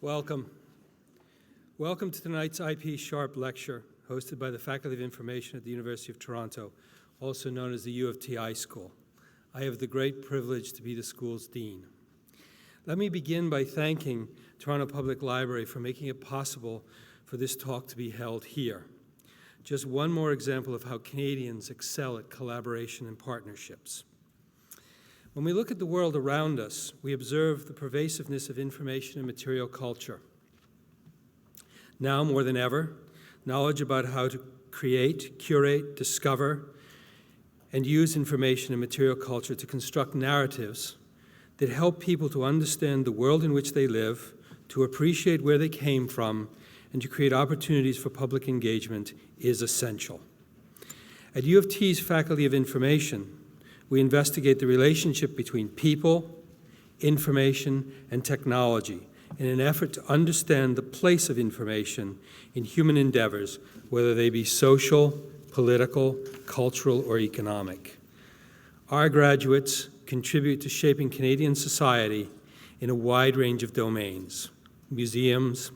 Welcome. Welcome to tonight's IP Sharp lecture, hosted by the Faculty of Information at the University of Toronto, also known as the U of T iSchool. I have the great privilege to be the school's dean. Let me begin by thanking Toronto Public Library for making it possible for this talk to be held here. Just one more example of how Canadians excel at collaboration and partnerships. When we look at the world around us, we observe the pervasiveness of information and material culture. Now more than ever, knowledge about how to create, curate, discover, and use information and material culture to construct narratives that help people to understand the world in which they live, to appreciate where they came from, and to create opportunities for public engagement is essential. At U of T's Faculty of Information, we investigate the relationship between people, information, and technology in an effort to understand the place of information in human endeavors, whether they be social, political, cultural, or economic. Our graduates contribute to shaping Canadian society in a wide range of domains: museums,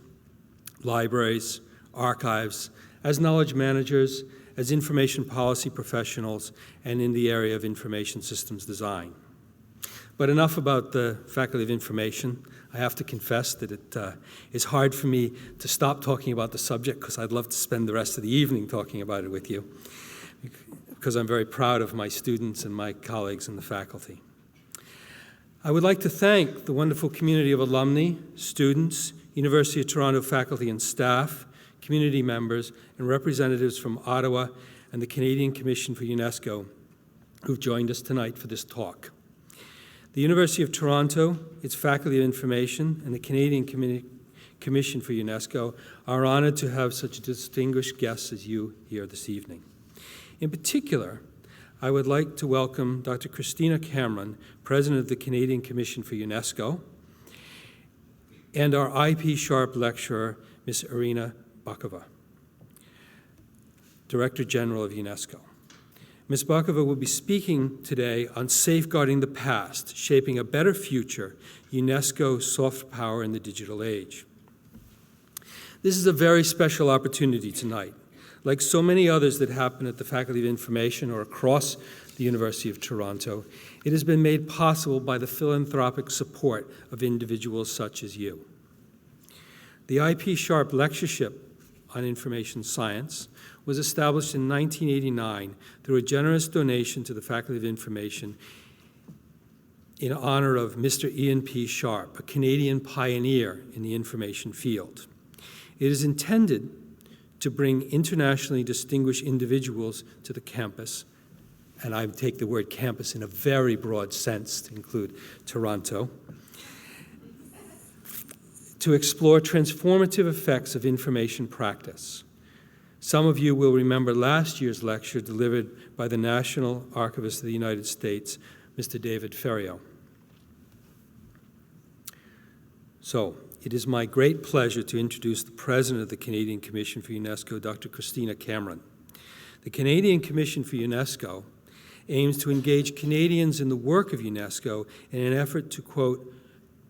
libraries, archives, as knowledge managers, as information policy professionals, and in the area of information systems design. But enough about the Faculty of Information. I have to confess that it is hard for me to stop talking about the subject because I'd love to spend the rest of the evening talking about it with you, because I'm very proud of my students and my colleagues in the faculty. I would like to thank the wonderful community of alumni, students, University of Toronto faculty and staff, community members, and representatives from Ottawa and the Canadian Commission for UNESCO who've joined us tonight for this talk. The University of Toronto, its Faculty of Information, and the Canadian Commission for UNESCO are honored to have such distinguished guests as you here this evening. In particular, I would like to welcome Dr. Christina Cameron, President of the Canadian Commission for UNESCO, and our IP Sharp lecturer, Ms. Irina Bokova, Director-General of UNESCO. Ms. Bokova will be speaking today on Safeguarding the Past, Shaping a Better Future, UNESCO Soft Power in the Digital Age. This is a very special opportunity tonight. Like so many others that happen at the Faculty of Information or across the University of Toronto, it has been made possible by the philanthropic support of individuals such as you. The IP Sharp Lectureship on Information Science was established in 1989 through a generous donation to the Faculty of Information in honor of Mr. Ian P. Sharp, a Canadian pioneer in the information field. It is intended to bring internationally distinguished individuals to the campus, and I take the word campus in a very broad sense to include Toronto, to explore transformative effects of information practice. Some of you will remember last year's lecture delivered by the National Archivist of the United States, Mr. David Ferriero. So, it is my great pleasure to introduce the President of the Canadian Commission for UNESCO, Dr. Christina Cameron. The Canadian Commission for UNESCO aims to engage Canadians in the work of UNESCO in an effort to, quote,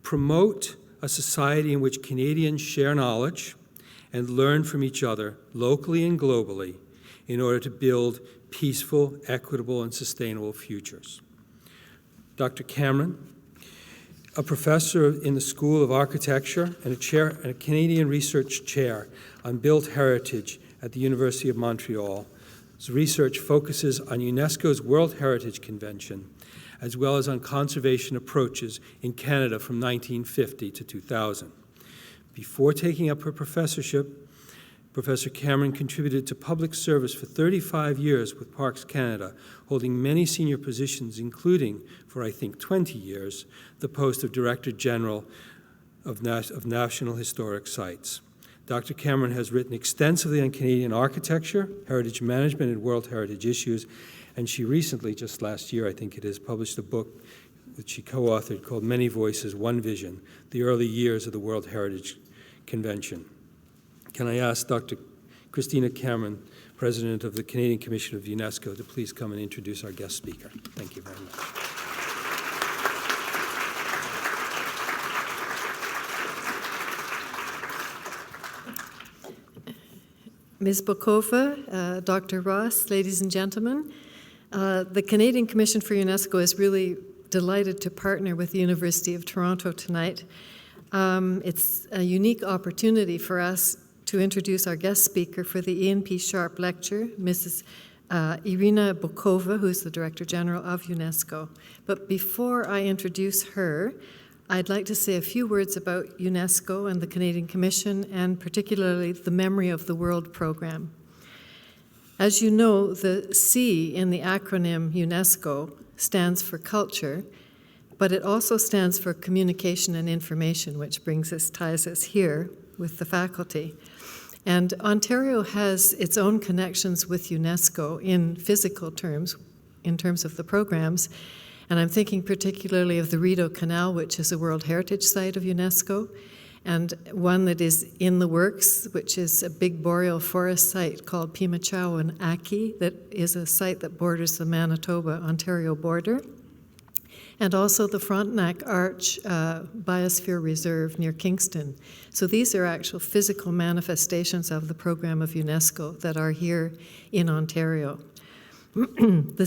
promote a society in which Canadians share knowledge and learn from each other locally and globally in order to build peaceful, equitable, and sustainable futures. Dr. Cameron, a professor in the School of Architecture and a Canadian Research Chair on Built Heritage at the University of Montreal, his research focuses on UNESCO's World Heritage Convention, as well as on conservation approaches in Canada from 1950 to 2000. Before taking up her professorship, Professor Cameron contributed to public service for 35 years with Parks Canada, holding many senior positions, including, for I think 20 years, the post of Director-General of National Historic Sites. Dr. Cameron has written extensively on Canadian architecture, heritage management, and World Heritage issues, and she recently, just last year I think it is, published a book that she co-authored called Many Voices, One Vision, The Early Years of the World Heritage Convention. Can I ask Dr. Christina Cameron, President of the Canadian Commission of UNESCO, to please come and introduce our guest speaker. Thank you very much. Ms. Bokova, Dr. Ross, ladies and gentlemen, the Canadian Commission for UNESCO is really delighted to partner with the University of Toronto tonight. It's a unique opportunity for us to introduce our guest speaker for the Ian P. Sharp Lecture, Mrs. Irina Bokova, who's the Director-General of UNESCO. But before I introduce her, I'd like to say a few words about UNESCO and the Canadian Commission, and particularly the Memory of the World program. As you know, the C in the acronym UNESCO stands for culture, but it also stands for communication and information, which ties us here with the faculty. And Ontario has its own connections with UNESCO in physical terms, in terms of the programs. And I'm thinking particularly of the Rideau Canal, which is a World Heritage Site of UNESCO, and one that is in the works, which is a big boreal forest site called Pimachow and Aki, that is a site that borders the Manitoba-Ontario border, and also the Frontenac Arch Biosphere Reserve near Kingston. So these are actual physical manifestations of the program of UNESCO that are here in Ontario. The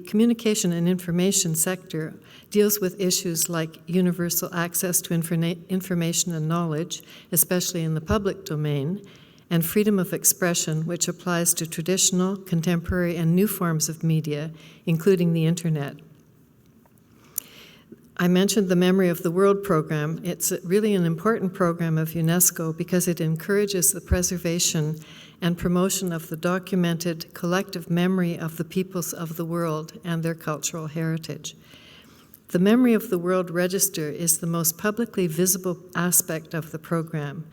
communication and information sector deals with issues like universal access to information and knowledge, especially in the public domain, and freedom of expression, which applies to traditional, contemporary, and new forms of media, including the internet. I mentioned the Memory of the World program. It's really an important program of UNESCO because it encourages the preservation and promotion of the documented collective memory of the peoples of the world and their cultural heritage. The Memory of the World Register is the most publicly visible aspect of the program,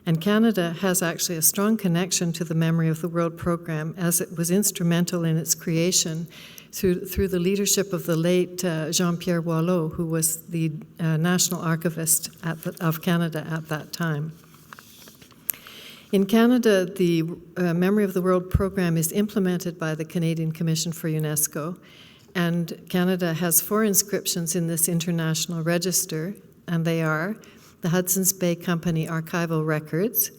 and Canada has actually a strong connection to the Memory of the World program, as it was instrumental in its creation through the leadership of the late Jean-Pierre Boileau, who was the National Archivist of Canada at that time. In Canada, the Memory of the World program is implemented by the Canadian Commission for UNESCO, and Canada has 4 inscriptions in this international register, and they are the Hudson's Bay Company Archival Records,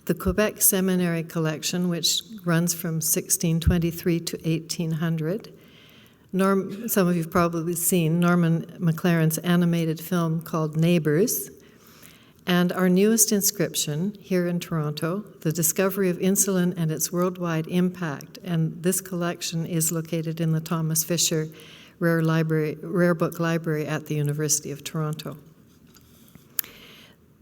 the Quebec Seminary Collection, which runs from 1623 to 1800, some of you have probably seen Norman McLaren's animated film called Neighbours, and our newest inscription here in Toronto, The Discovery of Insulin and Its Worldwide Impact, and this collection is located in the Thomas Fisher Rare Book Library at the University of Toronto.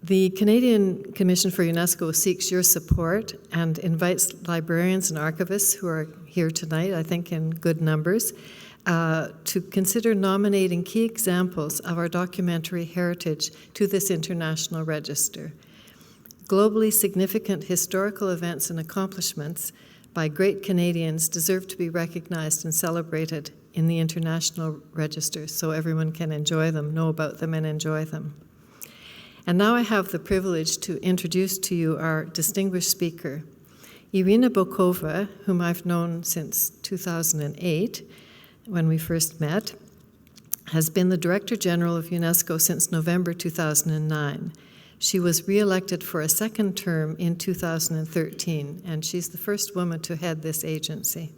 The Canadian Commission for UNESCO seeks your support and invites librarians and archivists who are here tonight, I think in good numbers, to consider nominating key examples of our documentary heritage to this international register. Globally significant historical events and accomplishments by great Canadians deserve to be recognized and celebrated in the international register so everyone can enjoy them, know about them, and enjoy them. And now I have the privilege to introduce to you our distinguished speaker. Irina Bokova, whom I've known since 2008, when we first met, has been the Director-General of UNESCO since November 2009. She was re-elected for a second term in 2013, and she's the first woman to head this agency,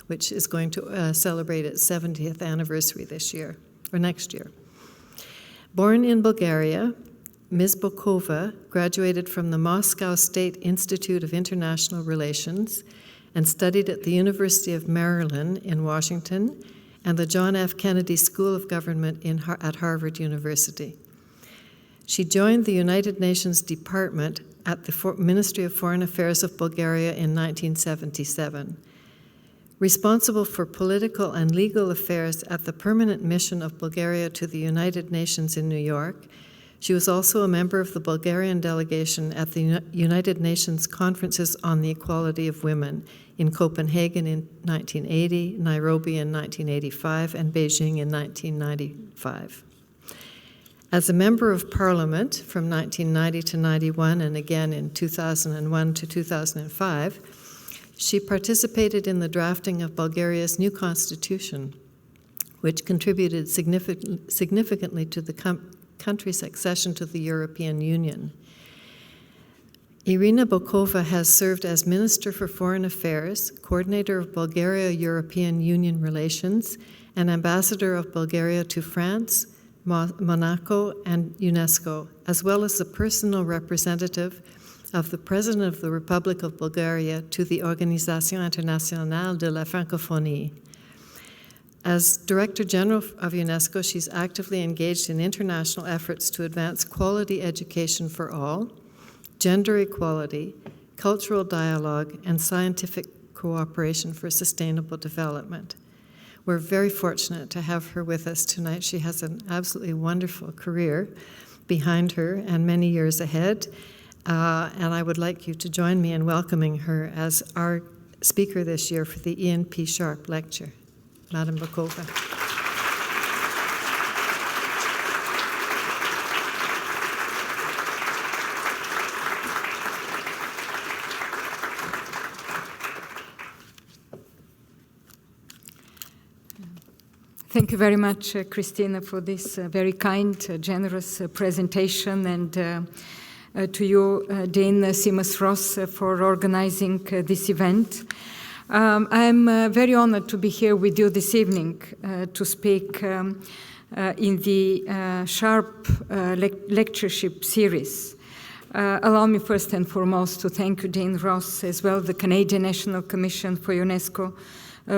which is going to celebrate its 70th anniversary this year, or next year. Born in Bulgaria, Ms. Bokova graduated from the Moscow State Institute of International Relations and studied at the University of Maryland in Washington and the John F. Kennedy School of Government at Harvard University. She joined the United Nations Department at the Ministry of Foreign Affairs of Bulgaria in 1977. Responsible for political and legal affairs at the Permanent Mission of Bulgaria to the United Nations in New York, she was also a member of the Bulgarian delegation at the United Nations Conferences on the Equality of Women in Copenhagen in 1980, Nairobi in 1985, and Beijing in 1995. As a member of Parliament from 1990 to 91 and again in 2001 to 2005, she participated in the drafting of Bulgaria's new constitution, which contributed significantly to the country's accession to the European Union. Irina Bokova has served as Minister for Foreign Affairs, Coordinator of Bulgaria-European Union Relations, and Ambassador of Bulgaria to France, Monaco, and UNESCO, as well as the personal representative of the President of the Republic of Bulgaria to the Organisation Internationale de la Francophonie. As Director-General of UNESCO, she's actively engaged in international efforts to advance quality education for all, gender equality, cultural dialogue, and scientific cooperation for sustainable development. We're very fortunate to have her with us tonight. She has an absolutely wonderful career behind her and many years ahead. And I would like you to join me in welcoming her as our speaker this year for the Ian P. Sharp Lecture. Madam Bokova. Thank you very much, Christina, for this very kind, generous presentation, and to you, Dean Seamus-Ross, for organizing this event. I'm very honored to be here with you this evening to speak in the Sharp Lectureship Series. Allow me first and foremost to thank you, Dean Ross, as well the Canadian National Commission for UNESCO,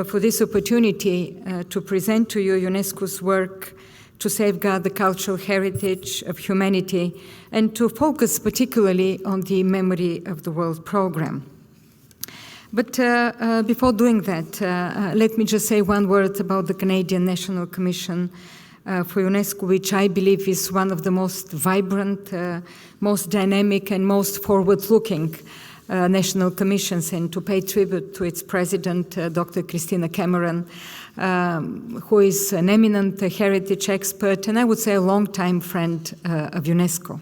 for this opportunity to present to you UNESCO's work to safeguard the cultural heritage of humanity and to focus particularly on the Memory of the World program. But before doing that, let me just say one word about the Canadian National Commission for UNESCO, which I believe is one of the most vibrant, most dynamic, and most forward-looking national commissions, and to pay tribute to its president, Dr. Christina Cameron, who is an eminent heritage expert and I would say a long-time friend of UNESCO.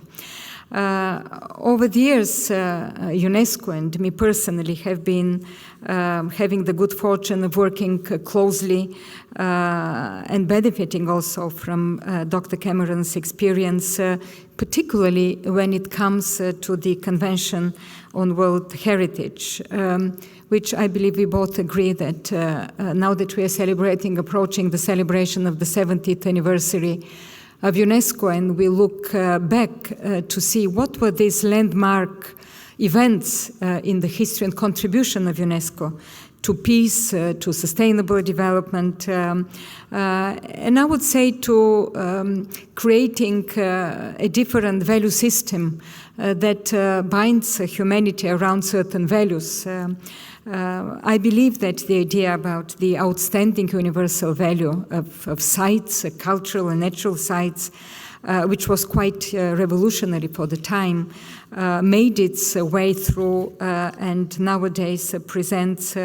Over the years, UNESCO and me personally have been having the good fortune of working closely and benefiting also from Dr. Cameron's experience, particularly when it comes to the Convention on World Heritage, which I believe we both agree that now that we are approaching the celebration of the 70th anniversary of UNESCO, and we look back to see what were these landmark events in the history and contribution of UNESCO to peace, to sustainable development, and I would say to creating a different value system that binds humanity around certain values. I believe that the idea about the outstanding universal value of sites, cultural and natural sites, which was quite revolutionary for the time, made its way through and nowadays presents,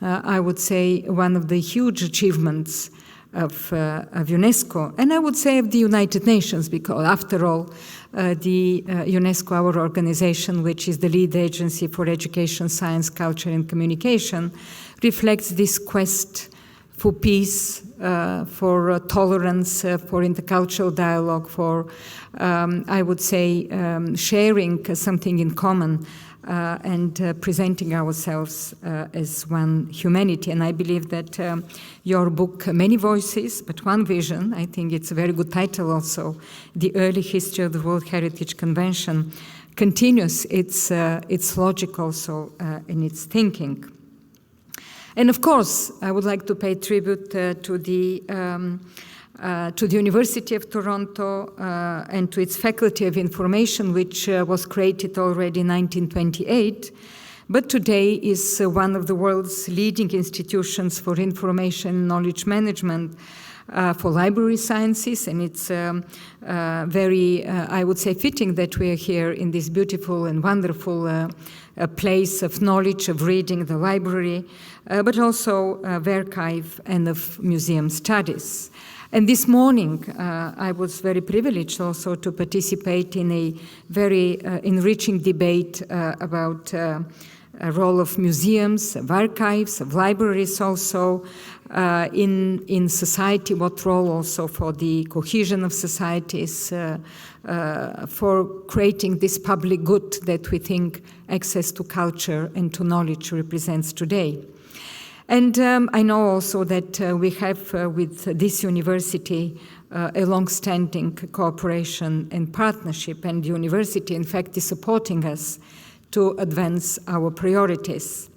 I would say, one of the huge achievements of UNESCO, and I would say of the United Nations, because after all, the UNESCO, our organization, which is the lead agency for education, science, culture, and communication, reflects this quest for peace, for tolerance, for intercultural dialogue, for, I would say, sharing something in common and presenting ourselves as one humanity. And I believe that your book, Many Voices, But One Vision, I think it's a very good title also, The Early History of the World Heritage Convention, continues its logic also in its thinking. And of course, I would like to pay tribute to the University of Toronto and to its Faculty of Information, which was created already in 1928, but today is one of the world's leading institutions for information and knowledge management for library sciences, and it's very, I would say, fitting that we are here in this beautiful and wonderful place of knowledge, of reading, the library, but also of archive and of museum studies. And this morning, I was very privileged also to participate in a very enriching debate about role of museums, of archives, of libraries also in society, what role also for the cohesion of societies, for creating this public good that we think access to culture and to knowledge represents today. And I know also that we have with this university a long-standing cooperation and partnership, and the university, in fact, is supporting us to advance our priorities.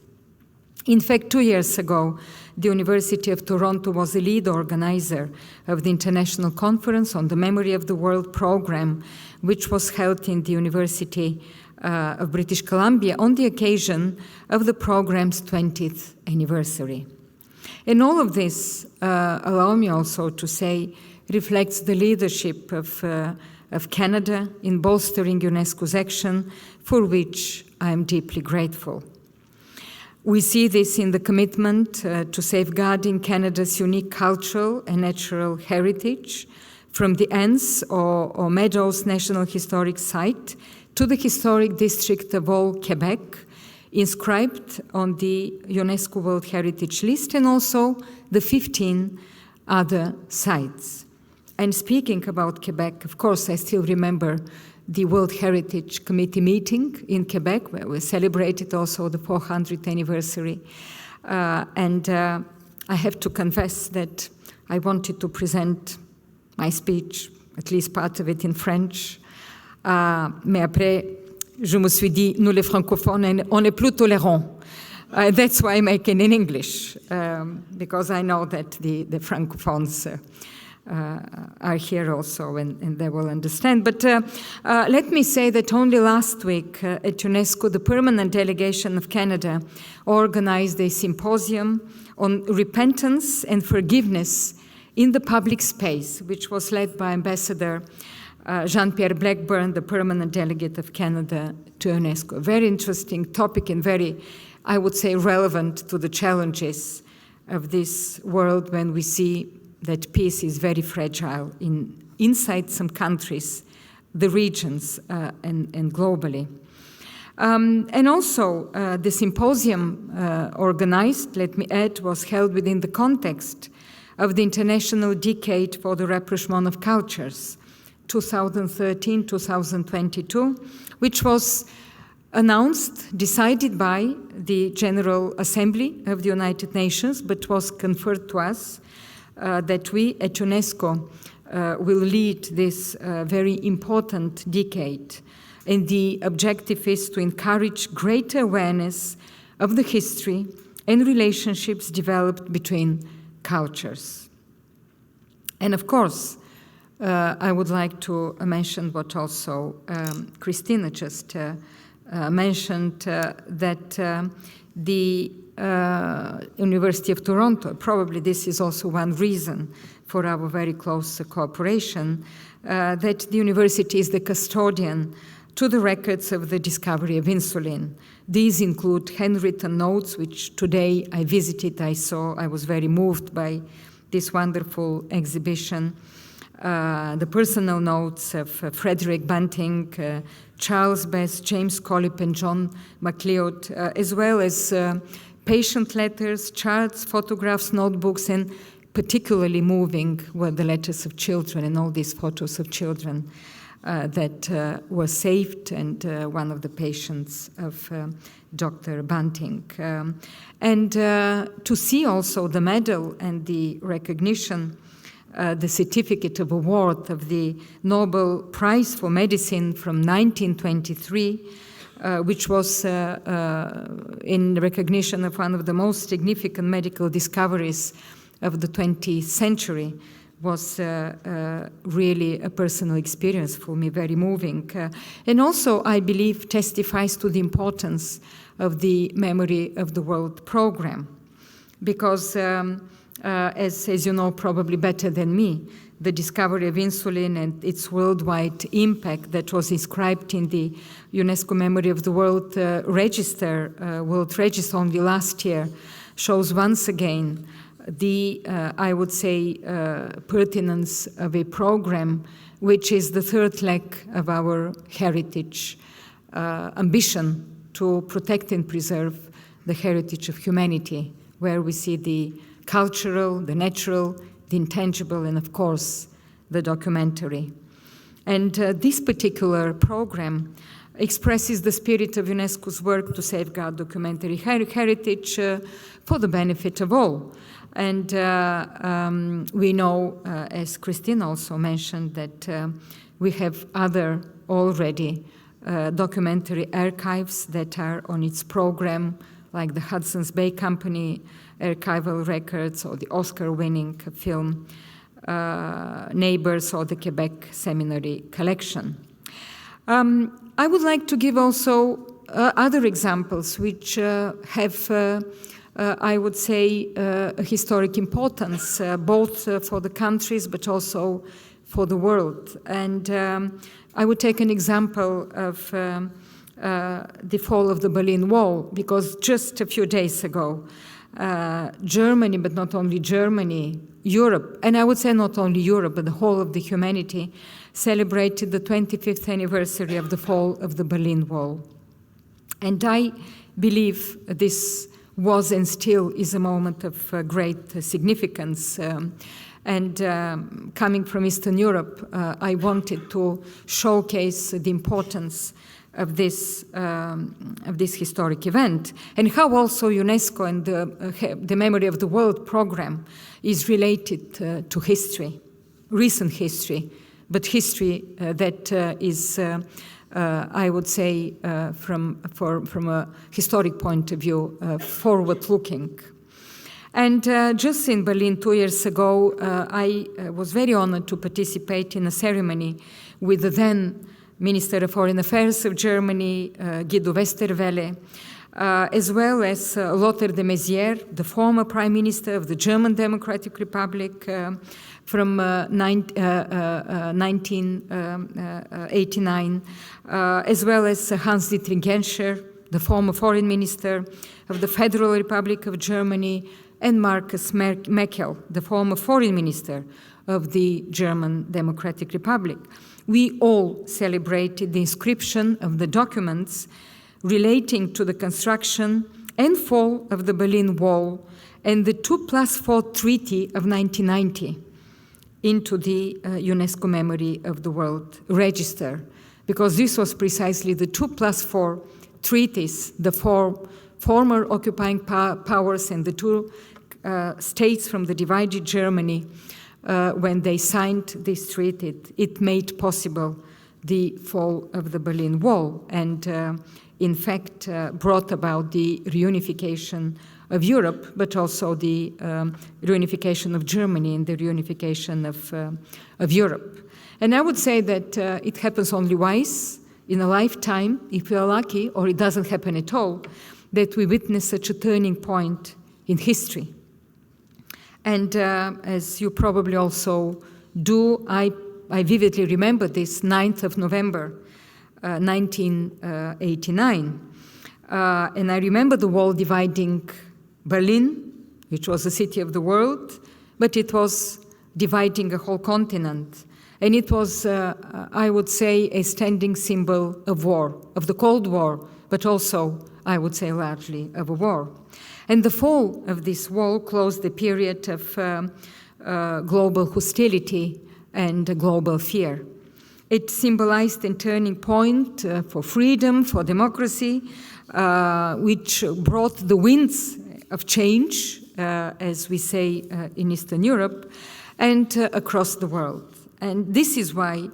In fact, 2 years ago, the University of Toronto was a lead organizer of the International Conference on the Memory of the World program, which was held in the University of British Columbia on the occasion of the program's 20th anniversary. And all of this, allow me also to say, reflects the leadership of Canada in bolstering UNESCO's action, for which I am deeply grateful. We see this in the commitment to safeguarding Canada's unique cultural and natural heritage, from the Anse or Meadows National Historic Site to the historic district of Old Quebec, inscribed on the UNESCO World Heritage List, and also the 15 other sites. And speaking about Quebec, of course, I still remember the World Heritage Committee meeting in Quebec, where we celebrated also the 400th anniversary. And I have to confess that I wanted to present my speech, at least part of it in French. Mais après, je me suis dit, nous les francophones, on est plus tolérants. That's why I make it in English, because I know that the francophones are here also, and they will understand. But let me say that only last week at UNESCO, the permanent delegation of Canada organized a symposium on repentance and forgiveness in the public space, which was led by Ambassador Jean-Pierre Blackburn, the permanent delegate of Canada to UNESCO. A very interesting topic and very, I would say, relevant to the challenges of this world when we see that peace is very fragile inside some countries, the regions, and globally. And also, the symposium organized, let me add, was held within the context of the International Decade for the Rapprochement of Cultures, 2013-2022, which was announced, decided by the General Assembly of the United Nations, but was conferred to us that we at UNESCO will lead this very important decade. And the objective is to encourage greater awareness of the history and relationships developed between cultures. And of course, I would like to mention what also Christina just mentioned, that the University of Toronto, probably this is also one reason for our very close cooperation, that the university is the custodian to the records of the discovery of insulin. These include handwritten notes, which today I visited, I saw, I was very moved by this wonderful exhibition. The personal notes of Frederick Bunting, Charles Best, James Collip, and John MacLeod, as well as patient letters, charts, photographs, notebooks, and particularly moving were the letters of children and all these photos of children that were saved, and one of the patients of Dr. Bunting. And to see also the medal and the recognition, the certificate of award of the Nobel Prize for Medicine from 1923, which was in recognition of one of the most significant medical discoveries of the 20th century, was really a personal experience for me, very moving. And also, I believe, testifies to the importance of the Memory of the World program. Because, as you know probably better than me, the discovery of insulin and its worldwide impact that was inscribed in the UNESCO Memory of the World Register, World Register only last year, shows once again the, I would say, pertinence of a program which is the third leg of our heritage ambition to protect and preserve the heritage of humanity, where we see the cultural, the natural, the intangible, and of course, the documentary. And this particular program expresses the spirit of UNESCO's work to safeguard documentary heritage for the benefit of all. And we know, as Christine also mentioned, that we have other already documentary archives that are on its program, like the Hudson's Bay Company archival records or the Oscar-winning film Neighbors or the Quebec Seminary Collection. I would like to give also other examples which have, I would say, a historic importance, both for the countries but also for the world. And I would take an example of the fall of the Berlin Wall, because just a few days ago, Germany, but not only Germany, Europe, and I would say not only Europe, but the whole of the humanity, celebrated the 25th anniversary of the fall of the Berlin Wall. And I believe this was and still is a moment of great significance. And coming from Eastern Europe, I wanted to showcase the importance of this historic event, and how also UNESCO and the Memory of the World program is related to history, recent history, but history that is, I would say, from a historic point of view, forward-looking. And just in Berlin 2 years ago, I was very honored to participate in a ceremony with the then Minister of Foreign Affairs of Germany, Guido Westerwelle, as well as Lothar de Maizière, the former Prime Minister of the German Democratic Republic from 1989, as well as Hans-Dietrich Genscher, the former Foreign Minister of the Federal Republic of Germany, and Markus Merkel, the former Foreign Minister of the German Democratic Republic. We all celebrated the inscription of the documents relating to the construction and fall of the Berlin Wall and the 2+4 Treaty of 1990 into the UNESCO Memory of the World Register, because this was precisely the 2+4 treaties, the four former occupying powers and the two states from the divided Germany. When they signed this treaty, it made possible the fall of the Berlin Wall and, in fact, brought about the reunification of Europe, but also the reunification of Germany and the reunification of Europe. And I would say that it happens only once in a lifetime, if we are lucky, or it doesn't happen at all, that we witness such a turning point in history. And as you probably also do, I vividly remember this 9th of November, 1989. And I remember the wall dividing Berlin, which was the city of the world, but it was dividing a whole continent. And it was, I would say, a standing symbol of war, of the Cold War, but also, I would say, largely of a war. And the fall of this wall closed the period of global hostility and global fear. It symbolized a turning point for freedom, for democracy, which brought the winds of change, as we say in Eastern Europe, and across the world. And this is why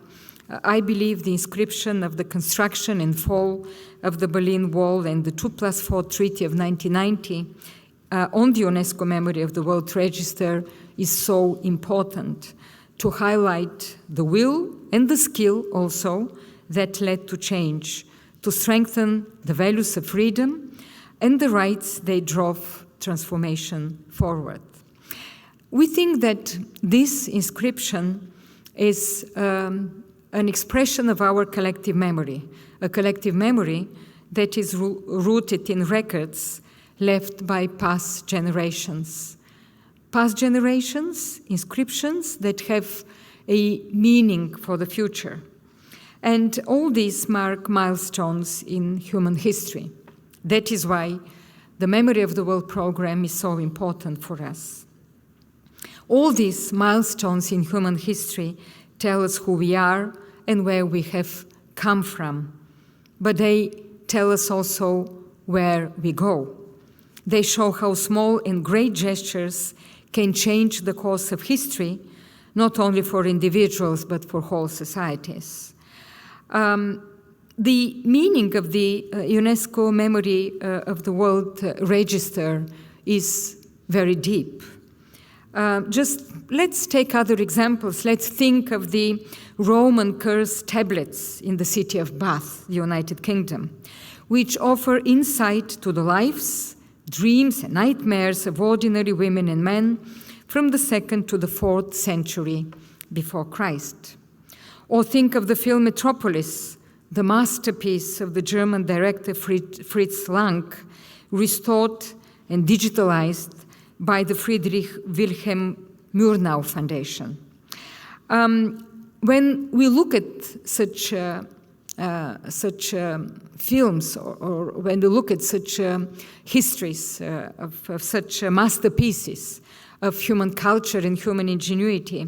I believe the inscription of the construction and fall of the Berlin Wall and the 2+4 Treaty of 1990 on the UNESCO Memory of the World Register is so important to highlight the will and the skill also that led to change, to strengthen the values of freedom and the rights they drove transformation forward. We think that this inscription is an expression of our collective memory, a collective memory that is rooted in records left by past generations. Past generations, inscriptions that have a meaning for the future. And all these mark milestones in human history. That is why the Memory of the World program is so important for us. All these milestones in human history tell us who we are and where we have come from, but they tell us also where we go. They show how small and great gestures can change the course of history, not only for individuals, but for whole societies. The meaning of the UNESCO Memory of the World Register is very deep. Just let's take other examples. Let's think of the Roman curse tablets in the city of Bath, the United Kingdom, which offer insight to the lives, dreams, and nightmares of ordinary women and men from the 2nd to the 4th century before Christ. Or think of the film Metropolis, the masterpiece of the German director Fritz Lang, restored and digitalized by the Friedrich Wilhelm Murnau Foundation. When we look at such films, or when we look at such histories of such masterpieces of human culture and human ingenuity,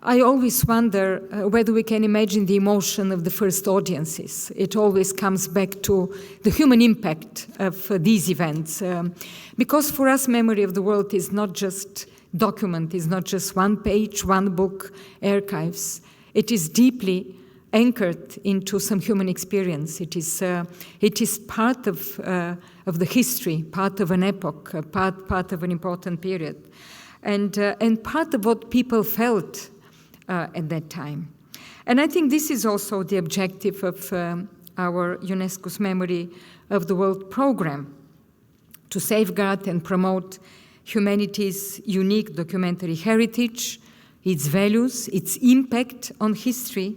I always wonder whether we can imagine the emotion of the first audiences. It always comes back to the human impact of these events. Because for us, Memory of the World is not just document, is not just one page, one book, archives. It is deeply anchored into some human experience. It is part of the history, part of an epoch, part of an important period, and part of what people felt at that time. And I think this is also the objective of our UNESCO's Memory of the World program, to safeguard and promote humanity's unique documentary heritage, its values, its impact on history,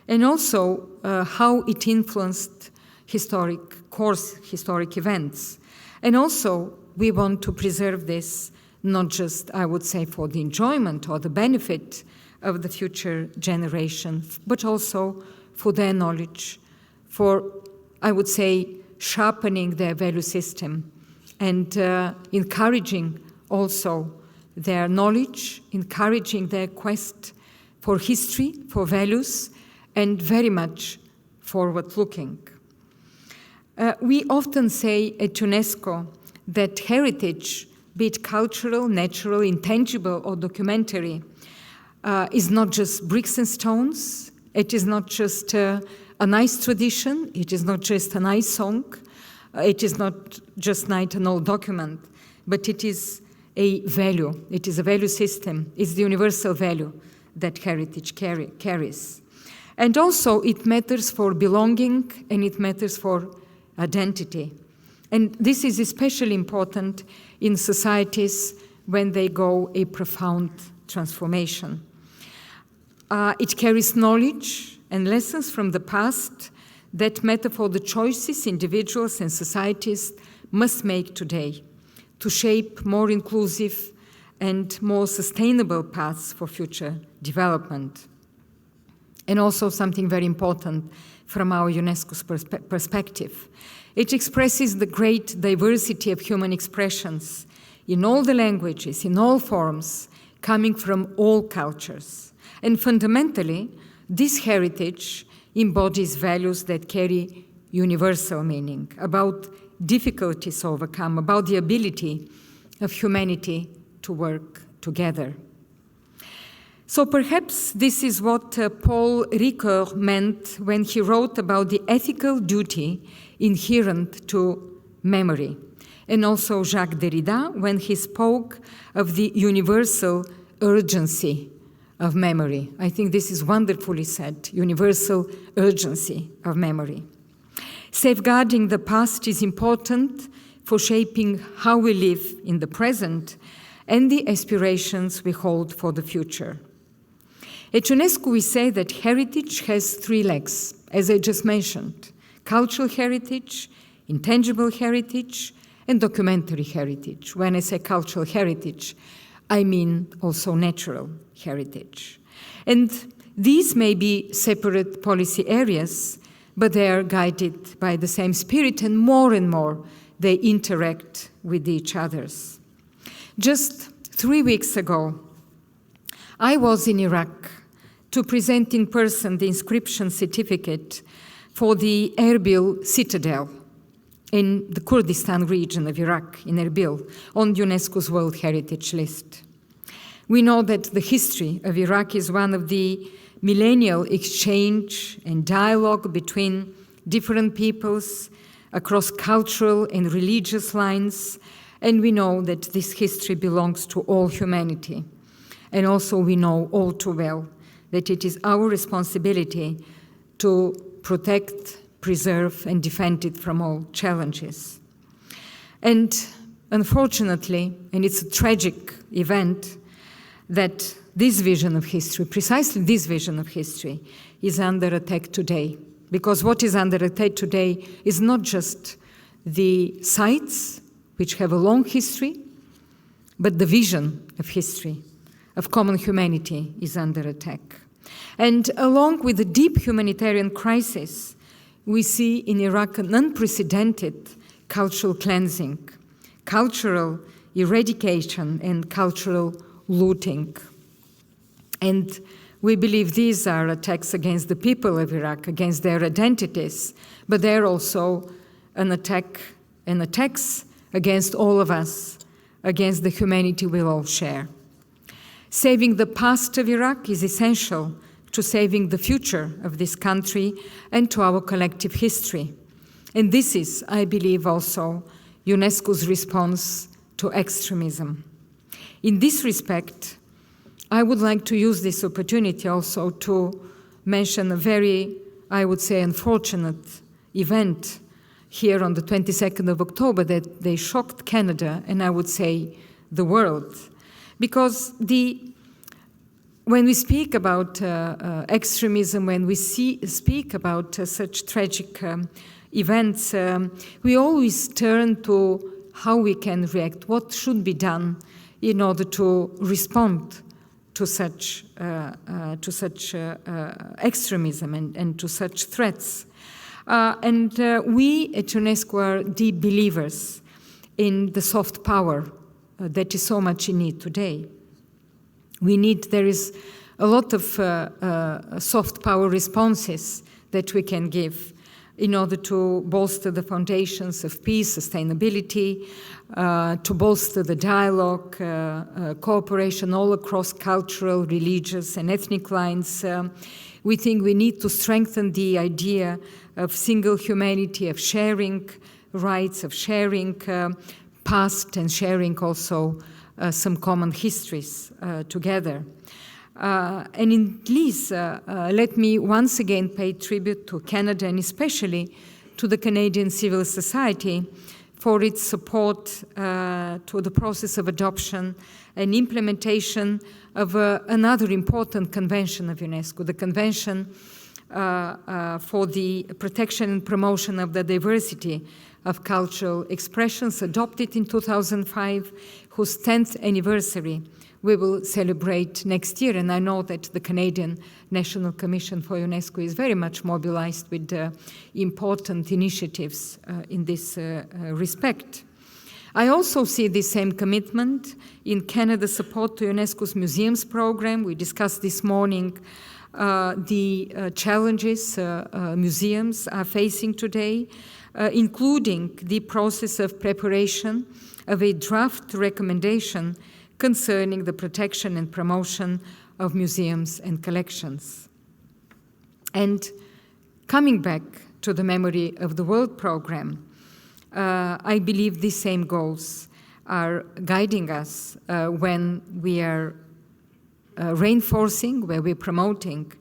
and also how it influenced historic events. And also, we want to preserve this, not just, I would say, for the enjoyment or the benefit of the future generation, but also for their knowledge, for, I would say, sharpening their value system and encouraging also their knowledge, encouraging their quest for history, for values, and very much forward-looking. We often say at UNESCO that heritage, be it cultural, natural, intangible, or documentary, is not just bricks and stones. It is not just a nice tradition. It is not just a nice song. It is not just an old document, but it is a value. It is a value system. It's the universal value that heritage carries. And also, it matters for belonging, and it matters for identity. And this is especially important in societies when they go a profound transformation. It carries knowledge and lessons from the past that matter for the choices individuals and societies must make today to shape more inclusive and more sustainable paths for future development. And also something very important from our UNESCO's perspective. It expresses the great diversity of human expressions in all the languages, in all forms, coming from all cultures. And fundamentally, this heritage embodies values that carry universal meaning, about difficulties overcome, about the ability of humanity to work together. So perhaps this is what Paul Ricoeur meant when he wrote about the ethical duty inherent to memory, and also Jacques Derrida when he spoke of the universal urgency of memory. I think this is wonderfully said, universal urgency of memory. Safeguarding the past is important for shaping how we live in the present and the aspirations we hold for the future. At UNESCO, we say that heritage has three legs, as I just mentioned: cultural heritage, intangible heritage, and documentary heritage. When I say cultural heritage, I mean also natural heritage. And these may be separate policy areas, but they are guided by the same spirit, and more they interact with each other. Just 3 weeks ago, I was in Iraq to present in person the inscription certificate for the Erbil Citadel in the Kurdistan region of Iraq, in Erbil, on UNESCO's World Heritage List. We know that the history of Iraq is one of the millennial exchange and dialogue between different peoples across cultural and religious lines, and we know that this history belongs to all humanity. And also we know all too well that it is our responsibility to protect, preserve, and defend it from all challenges. And unfortunately, and it's a tragic event, that this vision of history, precisely this vision of history, is under attack today. Because what is under attack today is not just the sites, which have a long history, but the vision of history, of common humanity, is under attack. And along with the deep humanitarian crisis, we see in Iraq an unprecedented cultural cleansing, cultural eradication, and cultural looting. And we believe these are attacks against the people of Iraq, against their identities, but they're also attacks against all of us, against the humanity we all share. Saving the past of Iraq is essential to saving the future of this country and to our collective history. And this is, I believe, also UNESCO's response to extremism. In this respect, I would like to use this opportunity also to mention a very, I would say, unfortunate event here on the 22nd of October that they shocked Canada, and I would say the world. Because when we speak about extremism, when we speak about such tragic events, we always turn to how we can react, what should be done in order to respond to such extremism and to such threats. And we at UNESCO are deep believers in the soft power that is so much in need today. There is a lot of soft power responses that we can give in order to bolster the foundations of peace, sustainability, to bolster the dialogue, cooperation all across cultural, religious, and ethnic lines. We think we need to strengthen the idea of single humanity, of sharing rights, of sharing past, and sharing also some common histories together. And in this, let me once again pay tribute to Canada, and especially to the Canadian civil society for its support to the process of adoption and implementation of another important convention of UNESCO, the Convention for the Protection and Promotion of the Diversity of Cultural Expressions, adopted in 2005, whose 10th anniversary we will celebrate next year. And I know that the Canadian National Commission for UNESCO is very much mobilized with important initiatives in this respect. I also see the same commitment in Canada's support to UNESCO's museums program. We discussed this morning the challenges museums are facing today, including the process of preparation of a draft recommendation concerning the protection and promotion of museums and collections. And coming back to the Memory of the World program, I believe these same goals are guiding us when we are reinforcing, where we're promoting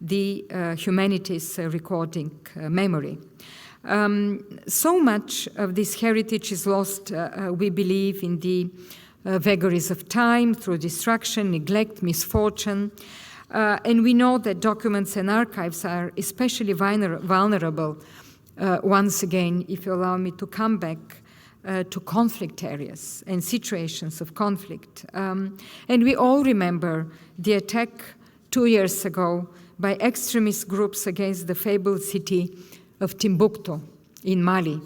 the humanities recording memory. So much of this heritage is lost, we believe, in the vagaries of time, through destruction, neglect, misfortune. And we know that documents and archives are especially vulnerable, once again, if you allow me to come back to conflict areas and situations of conflict. And we all remember the attack 2 years ago by extremist groups against the fabled city of Timbuktu in Mali,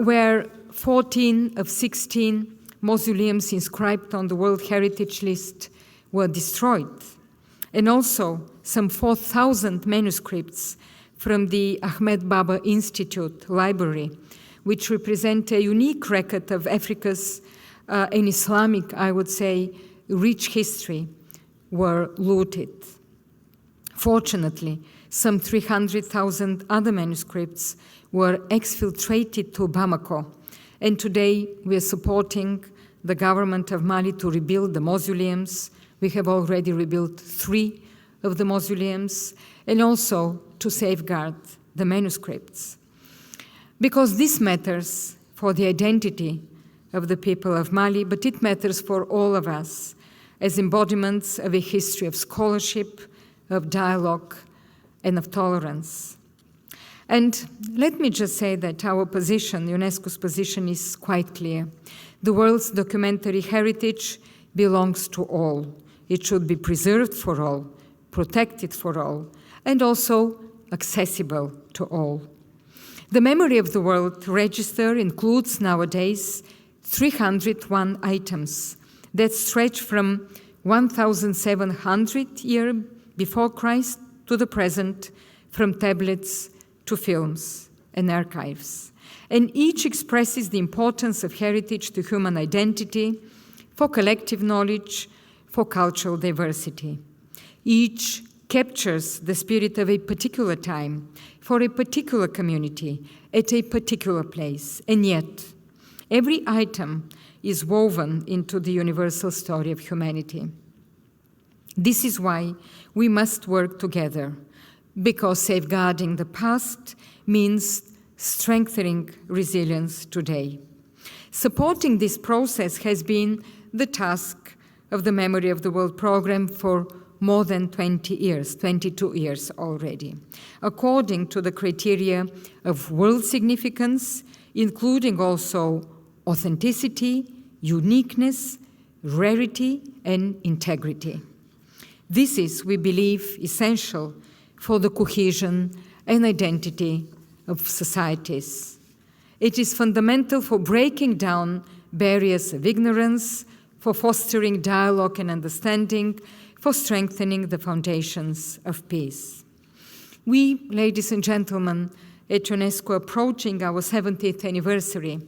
where 14 of 16 mausoleums inscribed on the World Heritage List were destroyed, and also some 4,000 manuscripts from the Ahmed Baba Institute Library, which represent a unique record of Africa's and Islamic, I would say, rich history, were looted. Fortunately, some 300,000 other manuscripts were exfiltrated to Bamako, and today we are supporting the government of Mali to rebuild the mausoleums. We have already rebuilt 3 of the mausoleums, and also to safeguard the manuscripts. Because this matters for the identity of the people of Mali, but it matters for all of us as embodiments of a history of scholarship, of dialogue, and of tolerance. And let me just say that our position, UNESCO's position, is quite clear. The world's documentary heritage belongs to all. It should be preserved for all, protected for all, and also accessible to all. The Memory of the World Register includes nowadays 301 items that stretch from 1,700 years before Christ to the present, from tablets to films and archives. And each expresses the importance of heritage to human identity, for collective knowledge, for cultural diversity. Each captures the spirit of a particular time, for a particular community, at a particular place. And yet, every item is woven into the universal story of humanity. This is why we must work together, because safeguarding the past means strengthening resilience today. Supporting this process has been the task of the Memory of the World program for more than 20 years, 22 years already, according to the criteria of world significance, including also authenticity, uniqueness, rarity, and integrity. This is, we believe, essential for the cohesion and identity of societies. It is fundamental for breaking down barriers of ignorance, for fostering dialogue and understanding, for strengthening the foundations of peace. We, ladies and gentlemen, at UNESCO, approaching our 70th anniversary,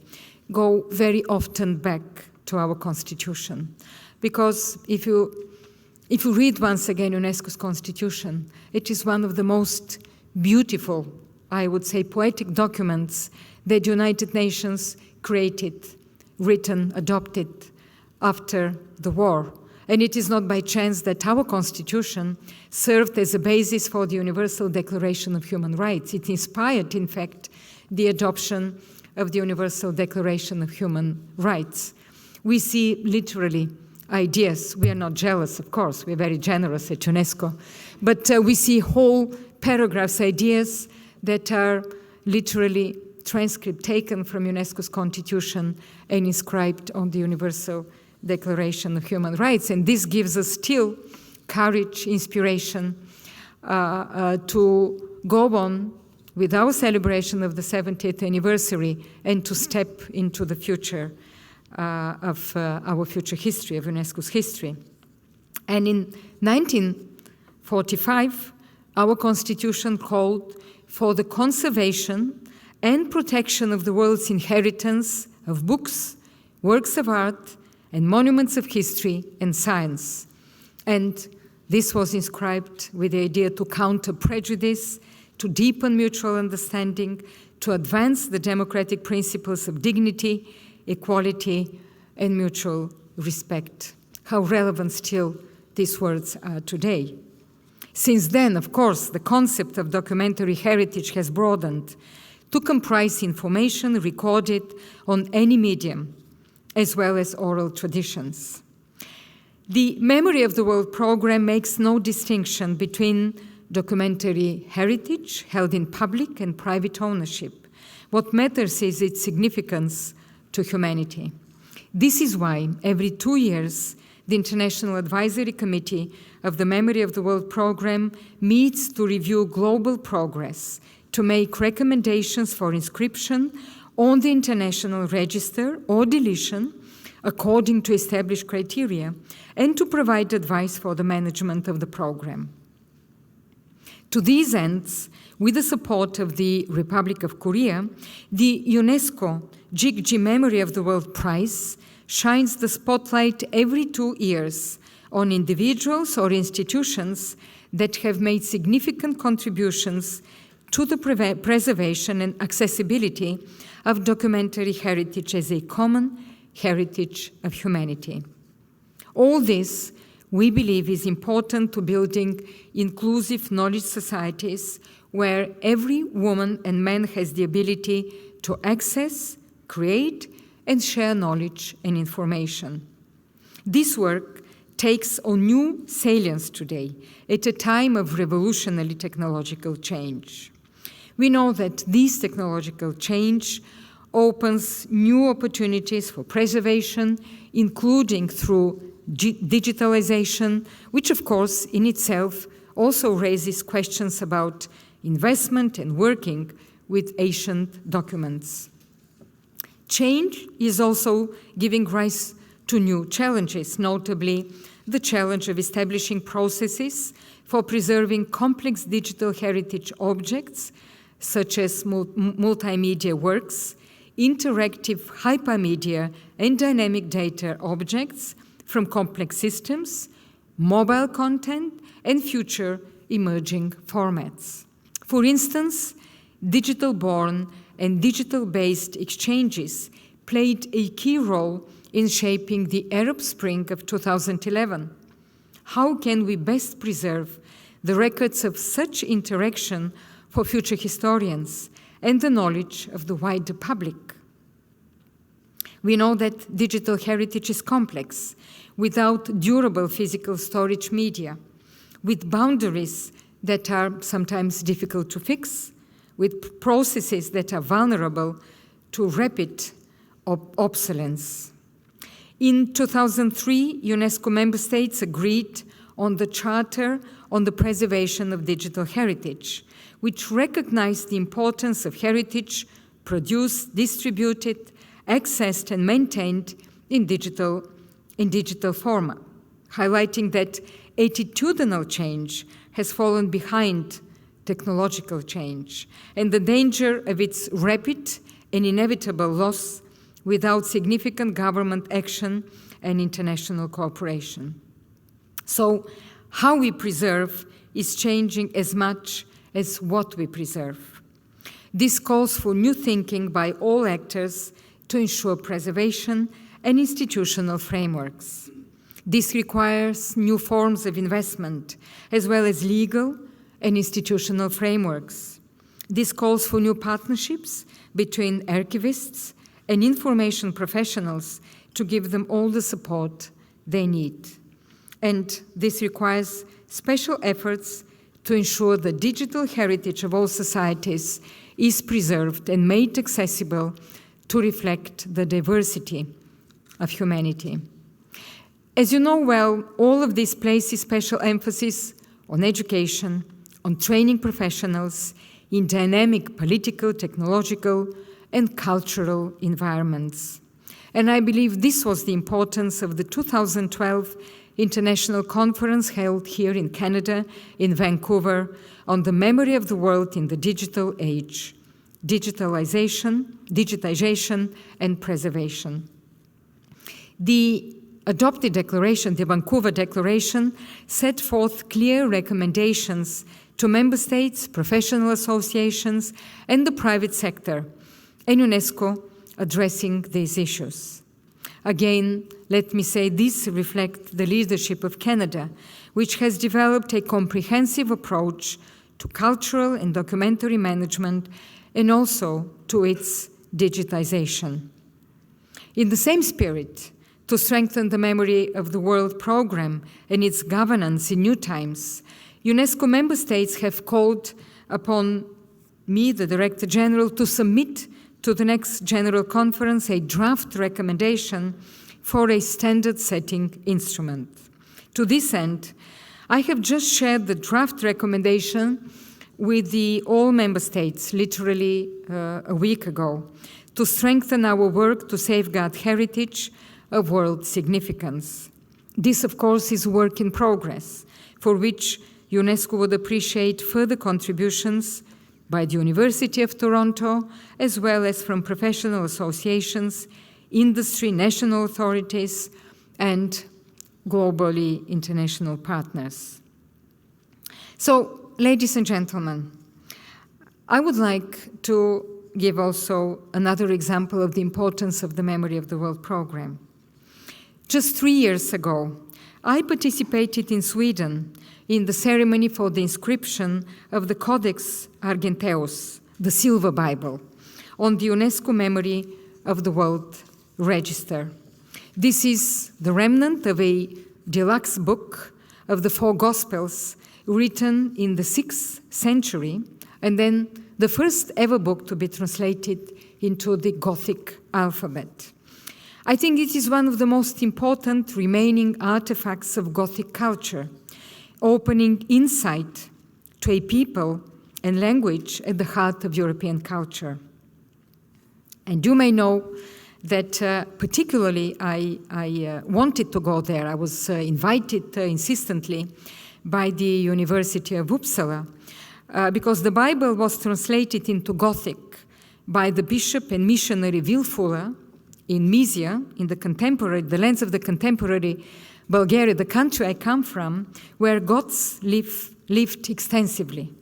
go very often back to our Constitution. Because if you read once again UNESCO's Constitution, it is one of the most beautiful, I would say, poetic documents that the United Nations created, written, adopted after the war. And it is not by chance that our Constitution served as a basis for the Universal Declaration of Human Rights. It inspired, in fact, the adoption of the Universal Declaration of Human Rights. We see literally ideas. We are not jealous, of course. We are very generous at UNESCO. But we see whole paragraphs, ideas that are literally transcript taken from UNESCO's Constitution and inscribed on the Universal Declaration of Human Rights. And this gives us still courage, inspiration to go on with our celebration of the 70th anniversary and to step into the future of our future history, of UNESCO's history. And in 1945, our Constitution called for the conservation and protection of the world's inheritance of books, works of art, and monuments of history and science. And this was inscribed with the idea to counter prejudice, to deepen mutual understanding, to advance the democratic principles of dignity, equality, and mutual respect. How relevant still these words are today. Since then, of course, the concept of documentary heritage has broadened to comprise information recorded on any medium, as well as oral traditions. The Memory of the World program makes no distinction between documentary heritage held in public and private ownership. What matters is its significance to humanity. This is why every 2 years, the International Advisory Committee of the Memory of the World program meets to review global progress, to make recommendations for inscription on the international register or deletion according to established criteria, and to provide advice for the management of the program. To these ends, with the support of the Republic of Korea, the UNESCO Jigji Memory of the World Prize shines the spotlight every 2 years on individuals or institutions that have made significant contributions to the preservation and accessibility of documentary heritage as a common heritage of humanity. All this, we believe, is important to building inclusive knowledge societies where every woman and man has the ability to access, create, and share knowledge and information. This work takes on new salience today at a time of revolutionary technological change. We know that this technological change opens new opportunities for preservation, including through digitalization, which of course in itself also raises questions about investment and working with ancient documents. Change is also giving rise to new challenges, notably the challenge of establishing processes for preserving complex digital heritage objects, such as multimedia works, interactive hypermedia and dynamic data objects from complex systems, mobile content, and future emerging formats. For instance, digital-born and digital-based exchanges played a key role in shaping the Arab Spring of 2011. How can we best preserve the records of such interaction for future historians and the knowledge of the wider public? We know that digital heritage is complex, without durable physical storage media, with boundaries that are sometimes difficult to fix, with processes that are vulnerable to rapid obsolescence. In 2003, UNESCO member states agreed on the Charter on the Preservation of Digital Heritage, which recognized the importance of heritage produced, distributed, accessed, and maintained in digital format, highlighting that attitudinal change has fallen behind technological change and the danger of its rapid and inevitable loss without significant government action and international cooperation. So, how we preserve is changing as much as what we preserve. This calls for new thinking by all actors to ensure preservation and institutional frameworks. This requires new forms of investment, as well as legal and institutional frameworks. This calls for new partnerships between archivists and information professionals to give them all the support they need. And this requires special efforts to ensure the digital heritage of all societies is preserved and made accessible to reflect the diversity of humanity. As you know well, all of this places special emphasis on education, on training professionals in dynamic political, technological, and cultural environments. And I believe this was the importance of the 2012 International Conference held here in Canada, in Vancouver, on the memory of the world in the digital age, digitization, and preservation. The adopted declaration, the Vancouver Declaration, set forth clear recommendations to member states, professional associations, and the private sector, and UNESCO addressing these issues. Again, let me say this reflects the leadership of Canada, which has developed a comprehensive approach to cultural and documentary management and also to its digitization. In the same spirit, to strengthen the Memory of the World program and its governance in new times, UNESCO member states have called upon me, the Director-General, to submit to the next General Conference a draft recommendation for a standard-setting instrument. To this end, I have just shared the draft recommendation with all member states literally a week ago to strengthen our work to safeguard heritage of world significance. This, of course, is work in progress, for which UNESCO would appreciate further contributions by the University of Toronto, as well as from professional associations, industry, national authorities, and globally international partners. So, ladies and gentlemen, I would like to give also another example of the importance of the Memory of the World program. Just 3 years ago, I participated in Sweden in the ceremony for the inscription of the Codex Argenteus, the Silver Bible, on the UNESCO Memory of the World Register. This is the remnant of a deluxe book of the 4 Gospels written in the 6th century, and then the first ever book to be translated into the Gothic alphabet. I think it is one of the most important remaining artifacts of Gothic culture, opening insight to a people and language at the heart of European culture. And you may know that particularly I wanted to go there. I was invited insistently by the University of Uppsala because the Bible was translated into Gothic by the bishop and missionary Vilfula in Mysia, in the lands of the contemporary Bulgaria, the country I come from, where Goths lived extensively.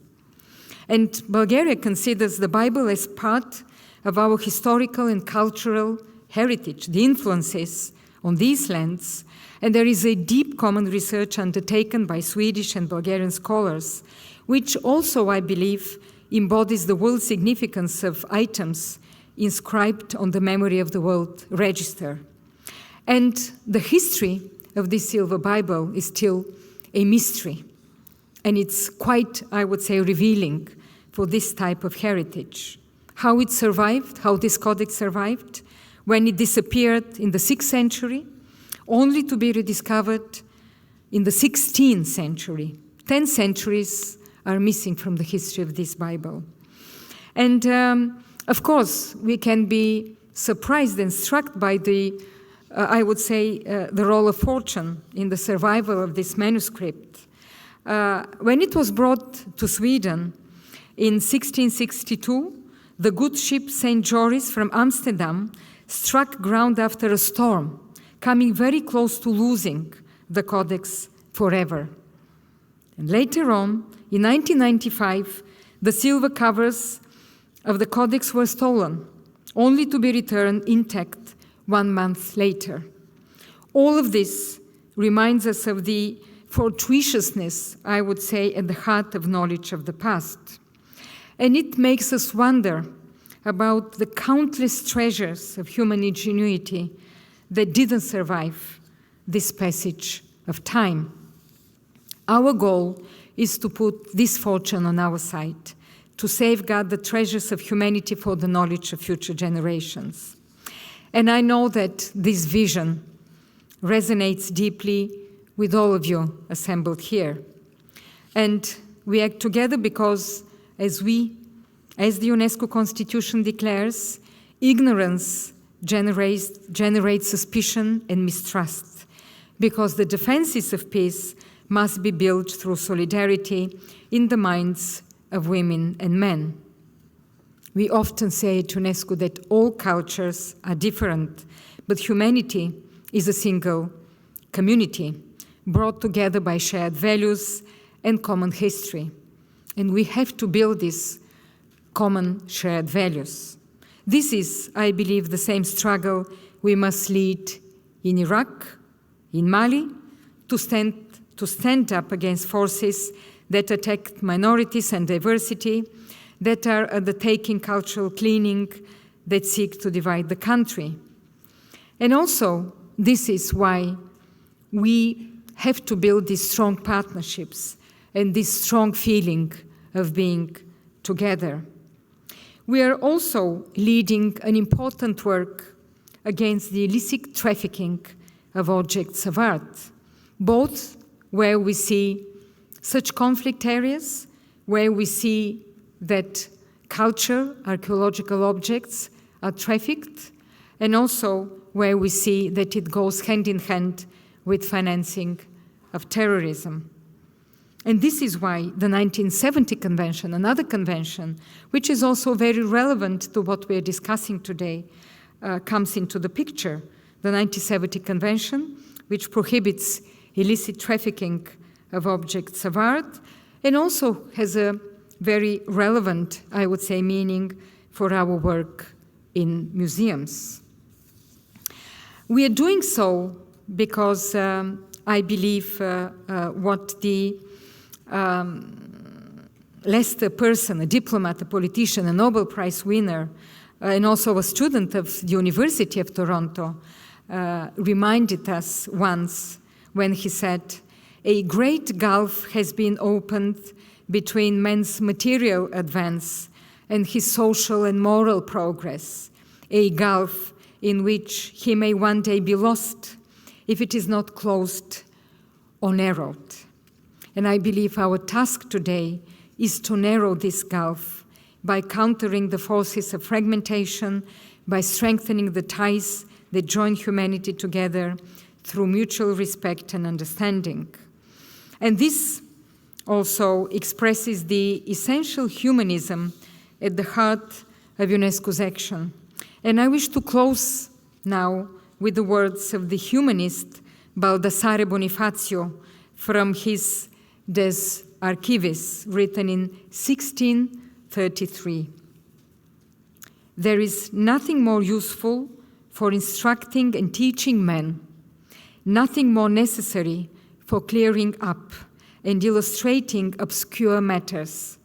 And Bulgaria considers the Bible as part of our historical and cultural heritage, the influences on these lands, and there is a deep common research undertaken by Swedish and Bulgarian scholars, which also, I believe, embodies the world significance of items inscribed on the Memory of the World Register. And the history of this Silver Bible is still a mystery, and it's quite, I would say, revealing for this type of heritage. How it survived, how this codex survived, when it disappeared in the 6th century, only to be rediscovered in the 16th century. 10 centuries are missing from the history of this Bible. And of course, we can be surprised and struck by the role of fortune in the survival of this manuscript. When it was brought to Sweden in 1662, the good ship St. Joris from Amsterdam struck ground after a storm, coming very close to losing the codex forever. And later on, in 1995, the silver covers of the codex were stolen, only to be returned intact 1 month later. All of this reminds us of the fortuitousness, I would say, at the heart of knowledge of the past. And it makes us wonder about the countless treasures of human ingenuity that didn't survive this passage of time. Our goal is to put this fortune on our side, to safeguard the treasures of humanity for the knowledge of future generations. And I know that this vision resonates deeply with all of you assembled here. And we act together because, as the UNESCO Constitution declares, ignorance generates suspicion and mistrust, because the defenses of peace must be built through solidarity in the minds of women and men. We often say at UNESCO that all cultures are different, but humanity is a single community, brought together by shared values and common history. And we have to build these common shared values. This is, I believe, the same struggle we must lead in Iraq, in Mali, to stand up against forces that attack minorities and diversity, that are undertaking cultural cleaning, that seek to divide the country. And also, this is why we have to build these strong partnerships and this strong feeling of being together. We are also leading an important work against the illicit trafficking of objects of art, both where we see such conflict areas, where we see that culture, archaeological objects are trafficked, and also where we see that it goes hand in hand with financing of terrorism. And this is why the 1970 Convention, another convention, which is also very relevant to what we are discussing today, comes into the picture. The 1970 Convention, which prohibits illicit trafficking of objects of art, and also has a very relevant, I would say, meaning for our work in museums. We are doing so because I believe what the Lester Person, a diplomat, a politician, a Nobel Prize winner, and also a student of the University of Toronto, reminded us once when he said, "A great gulf has been opened between man's material advance and his social and moral progress, a gulf in which he may one day be lost if it is not closed or narrowed." And I believe our task today is to narrow this gulf by countering the forces of fragmentation, by strengthening the ties that join humanity together through mutual respect and understanding. And this also expresses the essential humanism at the heart of UNESCO's action. And I wish to close now with the words of the humanist Baldassare Bonifacio from his Des Archives, written in 1633. "There is nothing more useful for instructing and teaching men, nothing more necessary for clearing up and illustrating obscure matters,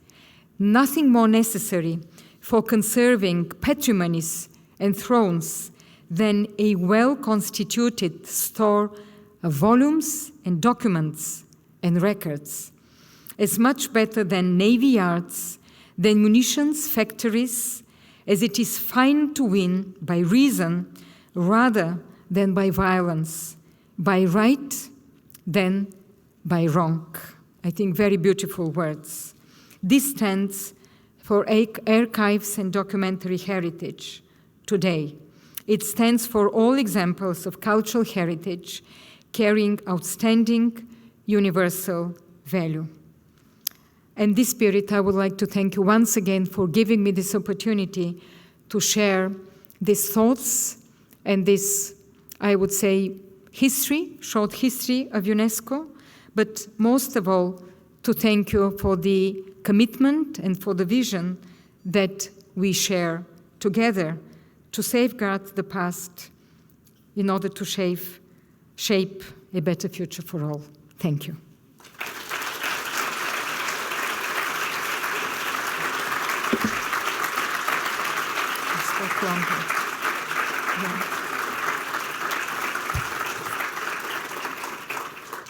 nothing more necessary for conserving patrimonies and thrones than a well-constituted store of volumes and documents and records, as much better than navy yards, than munitions factories, as it is fine to win by reason rather than by violence, by right than by wrong." I think very beautiful words. This stands for archives and documentary heritage today. It stands for all examples of cultural heritage carrying outstanding universal value. In this spirit, I would like to thank you once again for giving me this opportunity to share these thoughts and this, I would say, history, short history of UNESCO, but most of all, to thank you for the commitment and for the vision that we share together to safeguard the past in order to shape a better future for all. Thank you.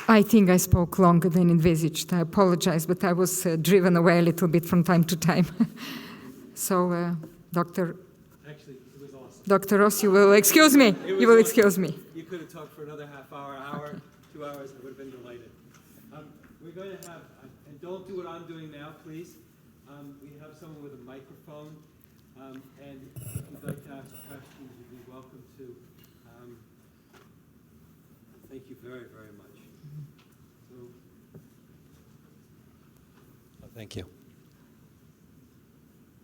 I think I spoke longer than envisaged. I apologize, but I was driven away a little bit from time to time. So, Dr. Actually, it was awesome. Dr. Ross, you will excuse me. You will excuse me. You could have talked for another half hour, 2 hours, I would have been delighted. We're going to have, and don't do what I'm doing now, please. We have someone with a microphone, and if you'd like to ask questions, you'd be welcome to. Thank you very, very much. Thank you.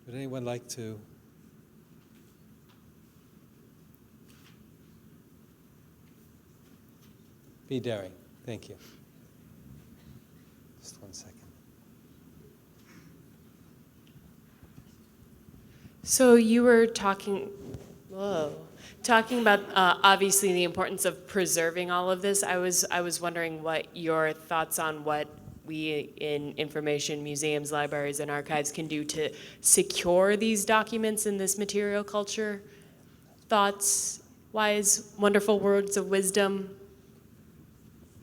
Would anyone like to? Be daring. Thank you. Just 1 second. So you were talking about obviously the importance of preserving all of this. I was wondering what your thoughts on what we in information museums, libraries, and archives can do to secure these documents in this material culture. Thoughts, wise, wonderful words of wisdom,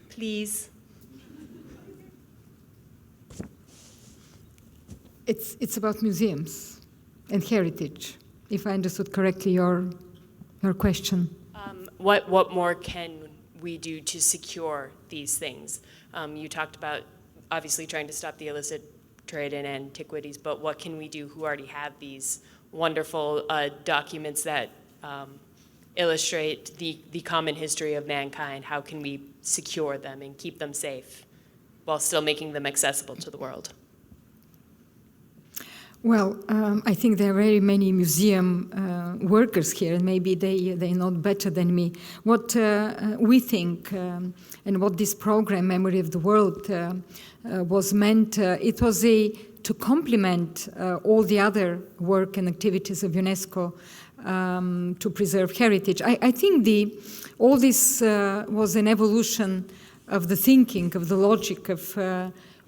please. It's about museums and heritage, if I understood correctly your question. What more can we do to secure these things? You talked about obviously trying to stop the illicit trade in antiquities, but what can we do who already have these wonderful documents that illustrate the common history of mankind? How can we secure them and keep them safe while still making them accessible to the world? Well, I think there are very many museum workers here, and maybe they know better than me. What we think and what this program, Memory of the World, was meant, it was to complement all the other work and activities of UNESCO to preserve heritage. I think all this was an evolution of the thinking, of the logic of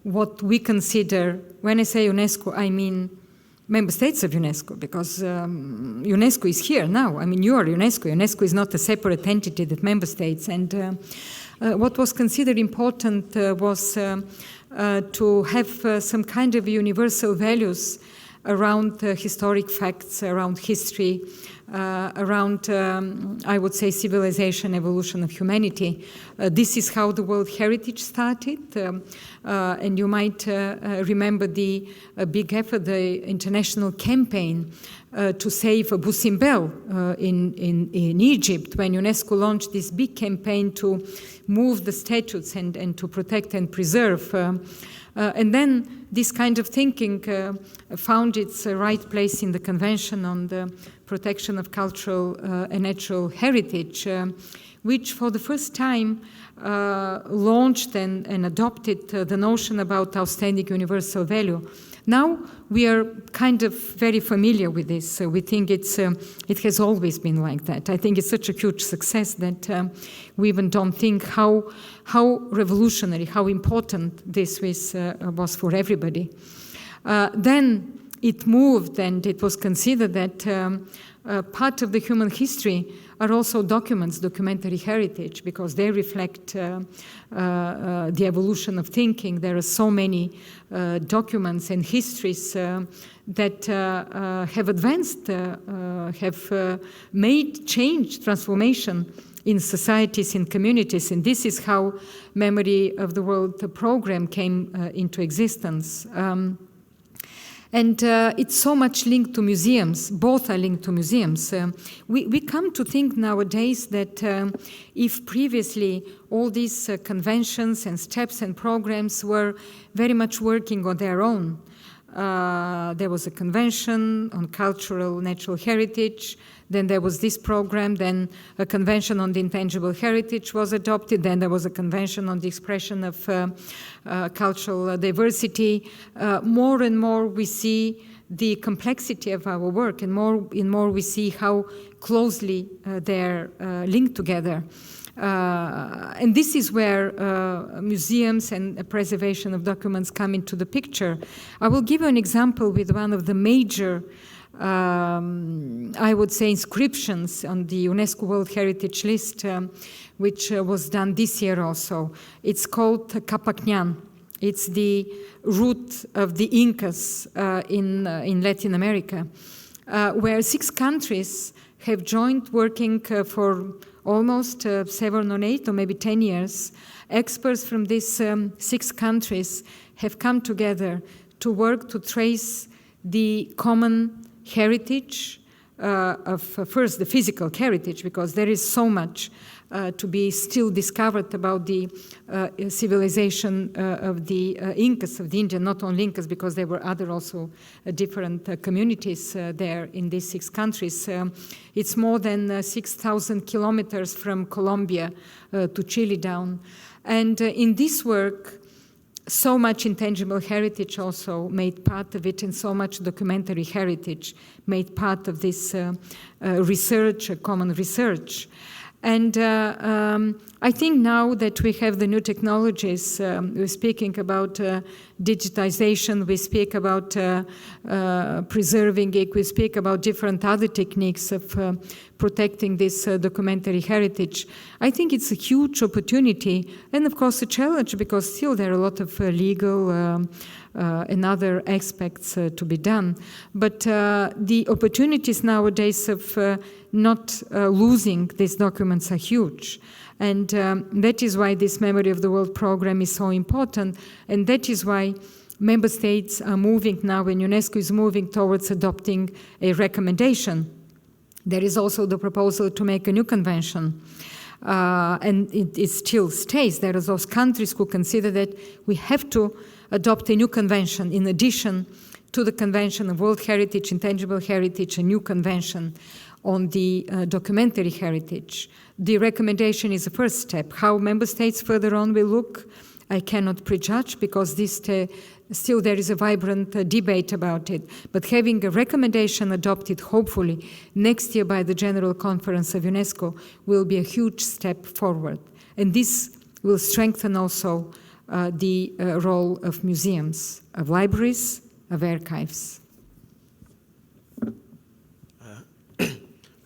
what we consider. When I say UNESCO, I mean member states of UNESCO, because UNESCO is here now. I mean, you are UNESCO. UNESCO is not a separate entity that member states. And what was considered important was to have some kind of universal values around historic facts, around history, around, I would say, civilization, evolution of humanity. This is how the World Heritage started. And you might remember the big effort, the international campaign to save Abu Simbel in Egypt, when UNESCO launched this big campaign to move the statues and to protect and preserve. And then this kind of thinking found its right place in the Convention on the Protection of Cultural and Natural Heritage, which for the first time launched and adopted the notion about outstanding universal value. Now we are kind of very familiar with this. We think it has always been like that. I think it's such a huge success that we even don't think how revolutionary, how important this was for everybody. Then it moved, and it was considered that part of the human history are also documents, documentary heritage, because they reflect the evolution of thinking. There are so many documents and histories that have advanced, have made change, transformation in societies, in communities. And this is how Memory of the World program came into existence. And it's so much linked to museums. Both are linked to museums. We come to think nowadays that if previously all these conventions and steps and programs were very much working on their own, there was a convention on cultural natural heritage, then there was this program, then a convention on the intangible heritage was adopted, then there was a convention on the expression of cultural diversity. More and more we see the complexity of our work, and more we see how closely they're linked together. And this is where museums and preservation of documents come into the picture. I will give you an example with one of the major I would say inscriptions on the UNESCO World Heritage List, which was done this year also. It's called Capacñan. It's the root of the Incas in Latin America, where 6 countries have joined working for almost 7 or 8 or maybe 10 years. Experts from these 6 countries have come together to work to trace the common heritage of first the physical heritage, because there is so much to be still discovered about the civilization of the Incas, of the Indian, not only Incas, because there were other also different communities there in these 6 countries. It's more than 6,000 kilometers from Colombia to Chile down. And in this work, so much intangible heritage also made part of it, and so much documentary heritage made part of this research, common research. And I think now that we have the new technologies, we're speaking about digitization, we speak about preserving it, we speak about different other techniques of protecting this documentary heritage. I think it's a huge opportunity, and of course a challenge, because still there are a lot of legal and other aspects to be done. But the opportunities nowadays of not losing these documents are huge. And that is why this Memory of the World program is so important. And that is why member states are moving now, and UNESCO is moving towards adopting a recommendation. There is also the proposal to make a new convention. And it still stays. There are those countries who consider that we have to adopt a new convention in addition to the Convention of World Heritage, Intangible Heritage, a new convention on the documentary heritage. The recommendation is the first step. How member states further on will look, I cannot prejudge, because still there is a vibrant debate about it. But having a recommendation adopted, hopefully, next year by the General Conference of UNESCO will be a huge step forward. And this will strengthen also the role of museums, of libraries, of archives.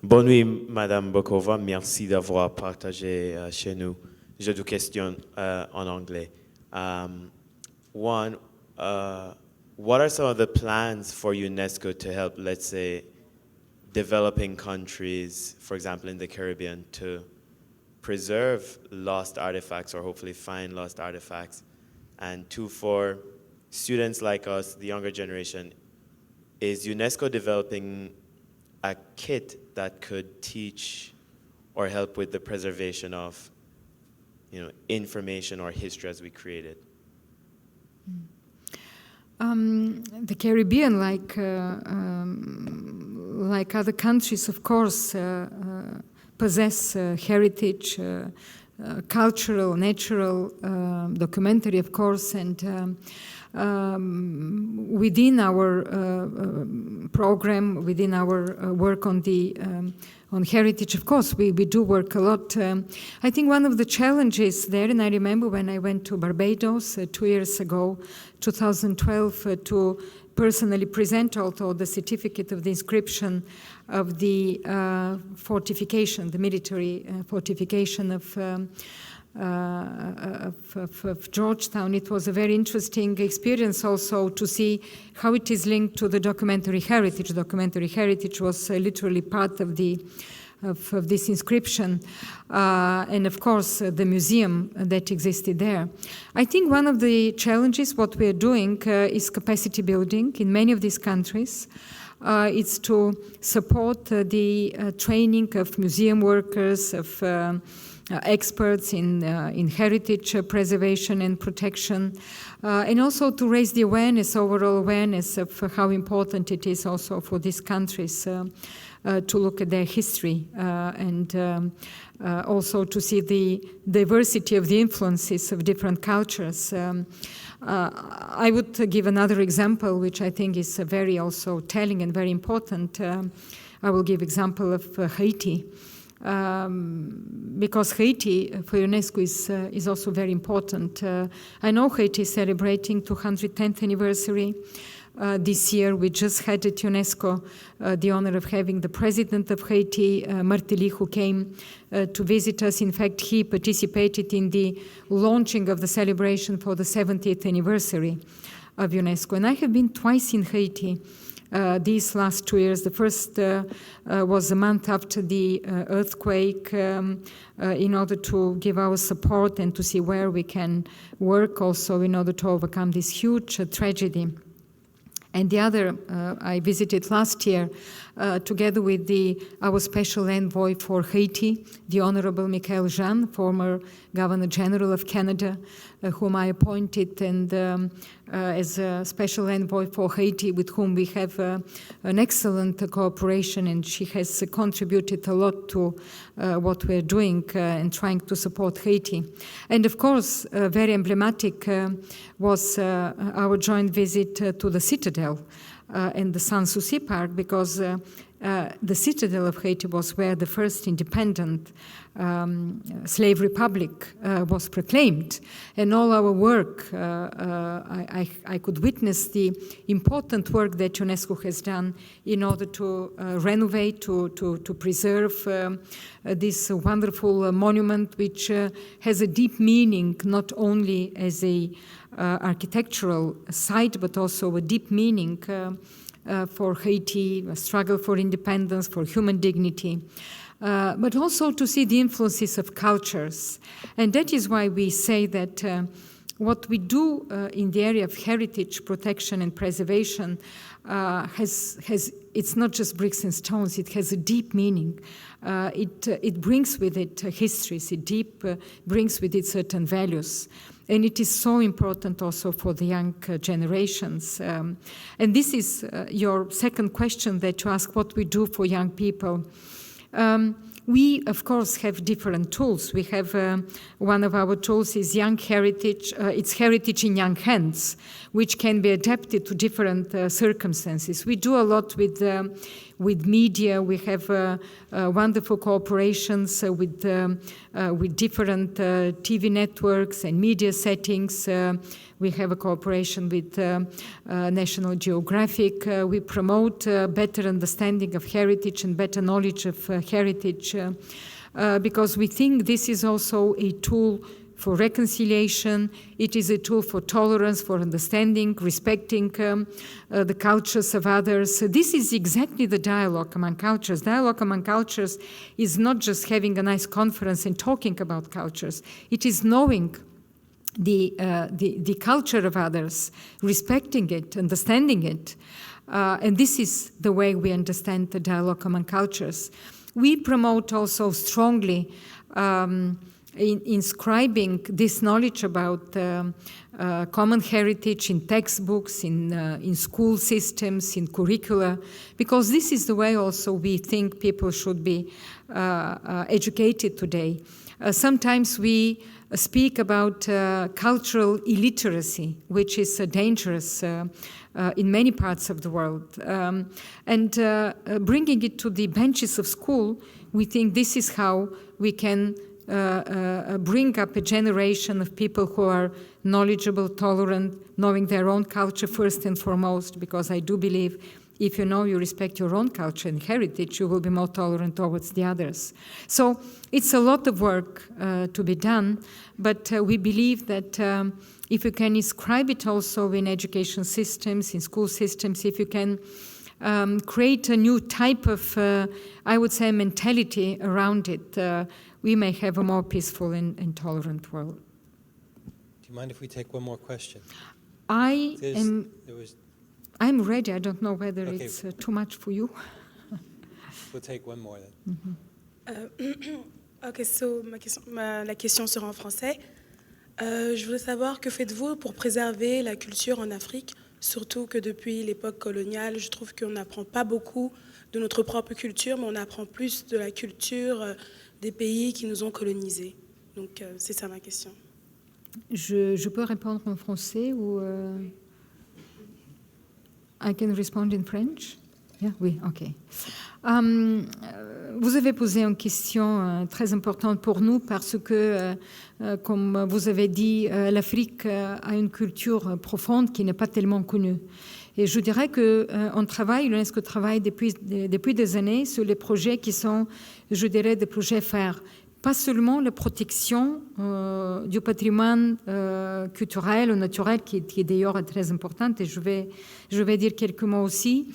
Bonne nuit, Madame Bokova. Merci d'avoir partagé chez nous. J'ai deux questions en anglais. One, what are some of the plans for UNESCO to help, let's say, developing countries, for example, in the Caribbean, to preserve lost artifacts or hopefully find lost artifacts? And two, for students like us, the younger generation, is UNESCO developing a kit that could teach or help with the preservation of, information or history as we create it? The Caribbean, like other countries, of course, possess heritage, cultural, natural, documentary, of course, and within our program, within our work on the on heritage, of course, we do work a lot. I think one of the challenges there, and I remember when I went to Barbados 2 years ago, 2012, to personally present also the certificate of the inscription of the fortification, the military fortification of Georgetown. It was a very interesting experience also to see how it is linked to the documentary heritage. Documentary heritage was literally part of this inscription, and of course the museum that existed there. I think one of the challenges what we are doing is capacity building in many of these countries. It's to support the training of museum workers, of experts in heritage preservation and protection, and also to raise the awareness, overall awareness of how important it is also for these countries to look at their history and also to see the diversity of the influences of different cultures. I would give another example, which I think is very also telling and very important. I will give example of Haiti. Because Haiti for UNESCO is also very important. I know Haiti is celebrating 210th anniversary. This year we just had at UNESCO the honor of having the president of Haiti, Martelly, who came to visit us. In fact, he participated in the launching of the celebration for the 70th anniversary of UNESCO. And I have been twice in Haiti these last 2 years. The first was a month after the earthquake in order to give our support and to see where we can work also in order to overcome this huge tragedy. And the other, I visited last year together with our special envoy for Haiti, the Honorable Michael Jean, former Governor General of Canada, whom I appointed and as a special envoy for Haiti, with whom we have an excellent cooperation, and she has contributed a lot to what we're doing and trying to support Haiti. And of course, very emblematic was our joint visit to the Citadel and the Sanssouci Park, because the Citadel of Haiti was where the first independent slave republic was proclaimed. And all our work, I could witness the important work that UNESCO has done in order to renovate, to preserve this wonderful monument, which has a deep meaning, not only as a architectural site, but also a deep meaning for Haiti, a struggle for independence, for human dignity, but also to see the influences of cultures. And that is why we say that what we do in the area of heritage protection and preservation it's not just bricks and stones, it has a deep meaning. It brings with it histories, it brings with it certain values. And it is so important also for the young generations. And this is your second question that you ask, what we do for young people. We, of course, have different tools. We have one of our tools is Young Heritage. It's Heritage in Young Hands, which can be adapted to different circumstances. We do a lot with media. We have wonderful cooperations with different TV networks and media settings. We have a cooperation with National Geographic. We promote better understanding of heritage and better knowledge of heritage because we think this is also a tool for reconciliation. It is a tool for tolerance, for understanding, respecting the cultures of others. So this is exactly the dialogue among cultures. Dialogue among cultures is not just having a nice conference and talking about cultures. It is knowing the culture of others, respecting it, understanding it. And this is the way we understand the dialogue among cultures. We promote also strongly inscribing this knowledge about common heritage in textbooks, in school systems, in curricula, because this is the way also we think people should be educated today. Sometimes we speak about cultural illiteracy, which is dangerous in many parts of the world. And bringing it to the benches of school, we think this is how we can bring up a generation of people who are knowledgeable, tolerant, knowing their own culture first and foremost, because I do believe if you know you respect your own culture and heritage, you will be more tolerant towards the others. So it's a lot of work to be done, but we believe that if you can inscribe it also in education systems, in school systems, if you can create a new type of, I would say, mentality around it, we may have a more peaceful and tolerant world. Do you mind if we take one more question? I'm ready. I don't know whether Okay. it's too much for you. We'll take one more then. Ok, so la question sera en français. Je voudrais savoir que faites-vous pour préserver la culture en Afrique, surtout que depuis l'époque coloniale, je trouve qu'on n'apprend pas beaucoup de notre propre culture, mais on apprend plus de la culture des pays qui nous ont colonisés. Donc c'est ça ma question. Je peux répondre en français ou... I can respond in French? Yeah, oui, ok. Vous avez posé une question très importante pour nous parce que, comme vous avez dit, l'Afrique a une culture profonde qui n'est pas tellement connue. Et je dirais qu'on travaille, l'UNESCO travaille depuis des années sur les projets qui sont, je dirais, des projets phares. Pas seulement la protection du patrimoine culturel ou naturel, qui est d'ailleurs très importante, et je vais dire quelques mots aussi.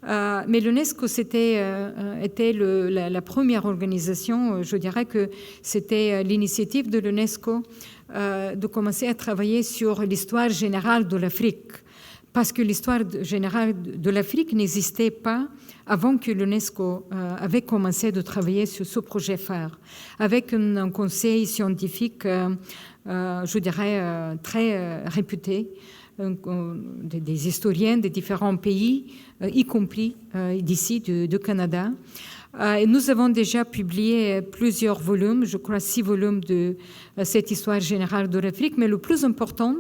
Mais l'UNESCO était la première organisation, je dirais que c'était l'initiative de l'UNESCO de commencer à travailler sur l'histoire générale de l'Afrique. Parce que l'histoire générale de l'Afrique n'existait pas avant que l'UNESCO avait commencé de travailler sur ce projet phare, avec un conseil scientifique, je dirais, très réputé, des historiens de différents pays, y compris d'ici, du Canada. Et nous avons déjà publié plusieurs volumes, je crois 6 volumes de cette histoire générale de l'Afrique, mais le plus important,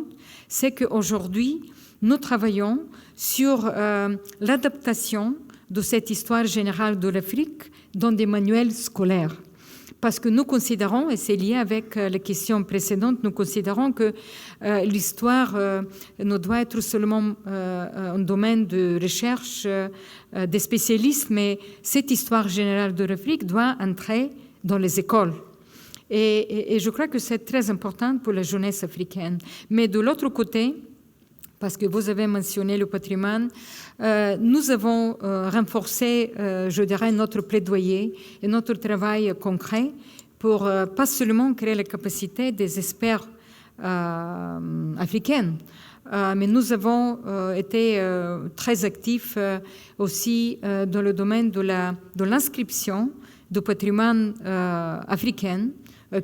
c'est qu'aujourd'hui, nous travaillons sur l'adaptation de cette histoire générale de l'Afrique dans des manuels scolaires. Parce que nous considérons, et c'est lié avec la question précédente, nous considérons que l'histoire ne doit être seulement un domaine de recherche des spécialistes, mais cette histoire générale de l'Afrique doit entrer dans les écoles. Et je crois que c'est très important pour la jeunesse africaine. Mais de l'autre côté, parce que vous avez mentionné le patrimoine, nous avons renforcé, je dirais, notre plaidoyer et notre travail concret pour pas seulement créer la capacité des experts africaine. Mais nous avons été très actifs aussi dans le domaine de l'inscription du patrimoine africain,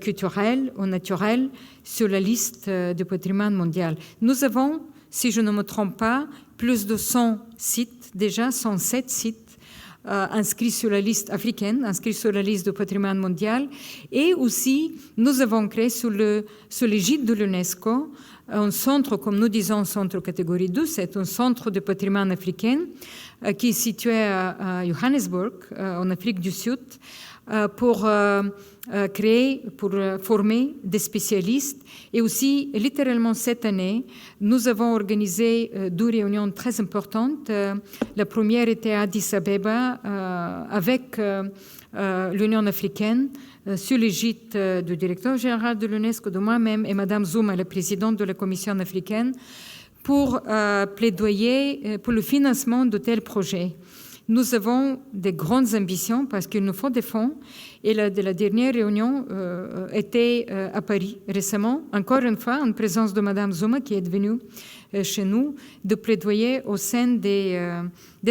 culturel ou naturel, sur la liste du patrimoine mondial. Nous avons, si je ne me trompe pas, plus de 100 sites, déjà 107 sites inscrits sur la liste africaine, inscrits sur la liste du patrimoine mondial. Et aussi, nous avons créé sous l'égide de l'UNESCO un centre, comme nous disons, centre catégorie 2, c'est un centre de patrimoine africain qui est situé à Johannesburg, en Afrique du Sud, pour former des spécialistes. Et aussi, littéralement cette année, nous avons organisé 2 réunions très importantes. La première était à Addis Abeba avec l'Union africaine, sous l'égide du directeur-général de l'UNESCO, de moi-même et Mme Zuma, la présidente de la Commission africaine, pour plaidoyer pour le financement de tels projets. Nous avons des grandes ambitions parce qu'il nous faut des fonds. Et la dernière réunion était à Paris récemment, encore une fois, en présence de Mme Zuma, qui est venue chez nous, de plaidoyer au sein des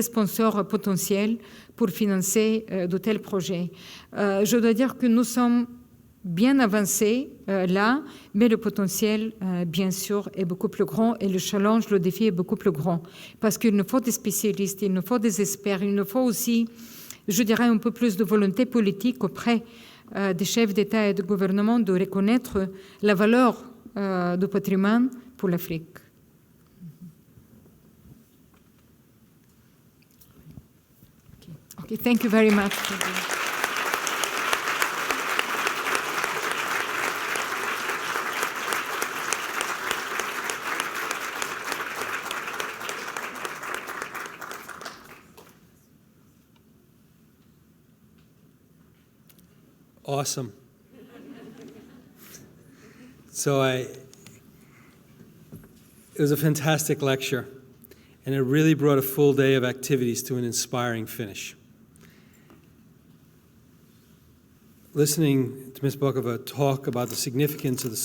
sponsors potentiels pour financer de tels projets. Je dois dire que nous sommes bien avancés là, mais le potentiel, bien sûr, est beaucoup plus grand et le challenge, le défi est beaucoup plus grand. Parce qu'il nous faut des spécialistes, il nous faut des experts, il nous faut aussi, je dirais, un peu plus de volonté politique auprès des chefs d'État et de gouvernement de reconnaître la valeur du patrimoine pour l'Afrique. Okay, thank you very much. Awesome. So it was a fantastic lecture, and it really brought a full day of activities to an inspiring finish. Listening to Ms. Bokova talk about the significance of the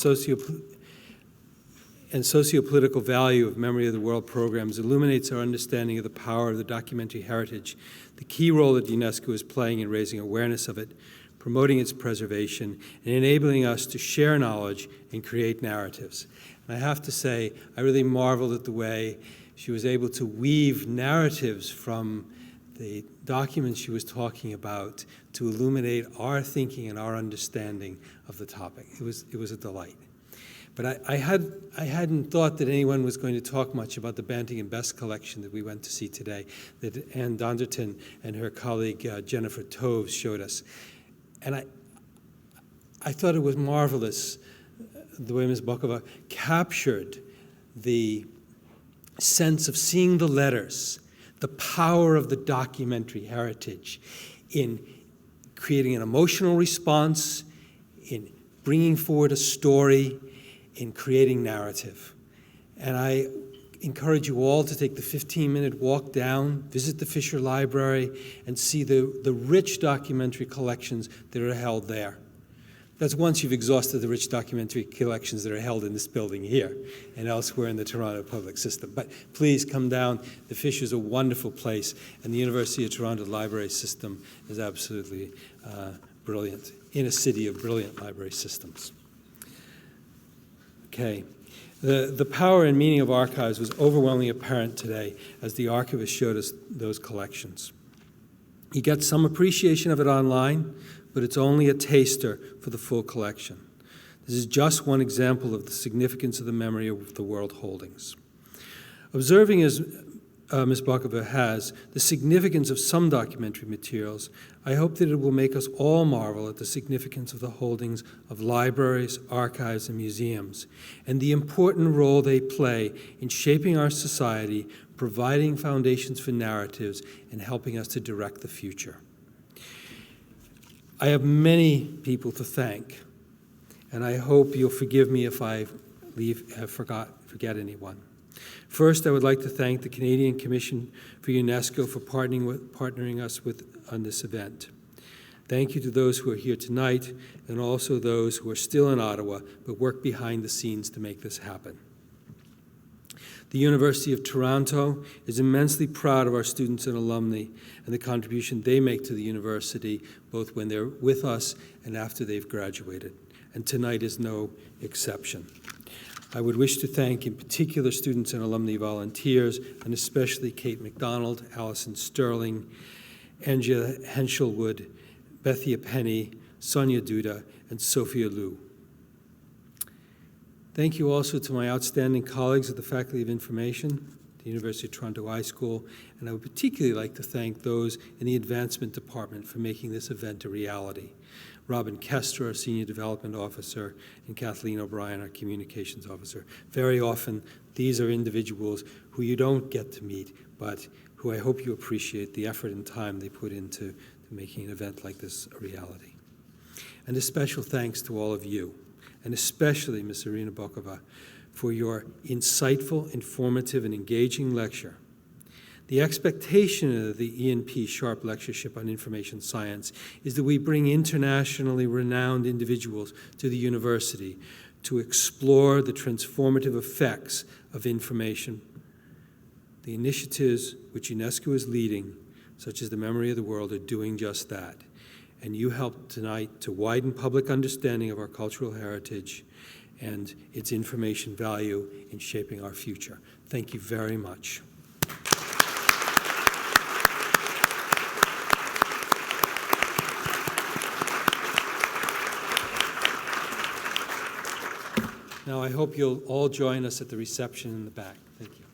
socio-political value of Memory of the World programs illuminates our understanding of the power of the documentary heritage, the key role that UNESCO is playing in raising awareness of it, promoting its preservation, and enabling us to share knowledge and create narratives. And I have to say, I really marveled at the way she was able to weave narratives from the documents she was talking about to illuminate our thinking and our understanding of the topic. It was a delight. But I hadn't thought that anyone was going to talk much about the Banting and Best collection that we went to see today, that Anne Donderton and her colleague Jennifer Toves showed us. And I thought it was marvelous the way Ms. Bokova captured the sense of seeing the letters, the power of the documentary heritage in creating an emotional response, in bringing forward a story, in creating narrative. And I encourage you all to take the 15-minute walk down, visit the Fisher Library, and see the rich documentary collections that are held there. That's once you've exhausted the rich documentary collections that are held in this building here and elsewhere in the Toronto public system. But please come down. The Fish is a wonderful place, and the University of Toronto library system is absolutely brilliant, in a city of brilliant library systems. Okay. The power and meaning of archives was overwhelmingly apparent today as the archivist showed us those collections. You get some appreciation of it online, but it's only a taster for the full collection. This is just one example of the significance of the Memory of the World holdings. Observing as Ms. Bokova has the significance of some documentary materials, I hope that it will make us all marvel at the significance of the holdings of libraries, archives, and museums, and the important role they play in shaping our society, providing foundations for narratives, and helping us to direct the future. I have many people to thank, and I hope you'll forgive me if I forget anyone. First, I would like to thank the Canadian Commission for UNESCO for partnering us on this event. Thank you to those who are here tonight and also those who are still in Ottawa but work behind the scenes to make this happen. The University of Toronto is immensely proud of our students and alumni and the contribution they make to the university, both when they're with us and after they've graduated. And tonight is no exception. I would wish to thank in particular students and alumni volunteers, and especially Kate McDonald, Allison Sterling, Angela Henshelwood, Bethia Penny, Sonia Duda, and Sophia Liu. Thank you also to my outstanding colleagues at the Faculty of Information, the University of Toronto iSchool, and I would particularly like to thank those in the Advancement Department for making this event a reality. Robin Kester, our Senior Development Officer, and Kathleen O'Brien, our Communications Officer. Very often, these are individuals who you don't get to meet, but who I hope you appreciate the effort and time they put into making an event like this a reality. And a special thanks to all of you, and especially Ms. Irina Bokova, for your insightful, informative, and engaging lecture. The expectation of the E&P Sharp Lectureship on Information Science is that we bring internationally renowned individuals to the university to explore the transformative effects of information. The initiatives which UNESCO is leading, such as the Memory of the World, are doing just that. And you helped tonight to widen public understanding of our cultural heritage and its information value in shaping our future. Thank you very much. Now, I hope you'll all join us at the reception in the back. Thank you.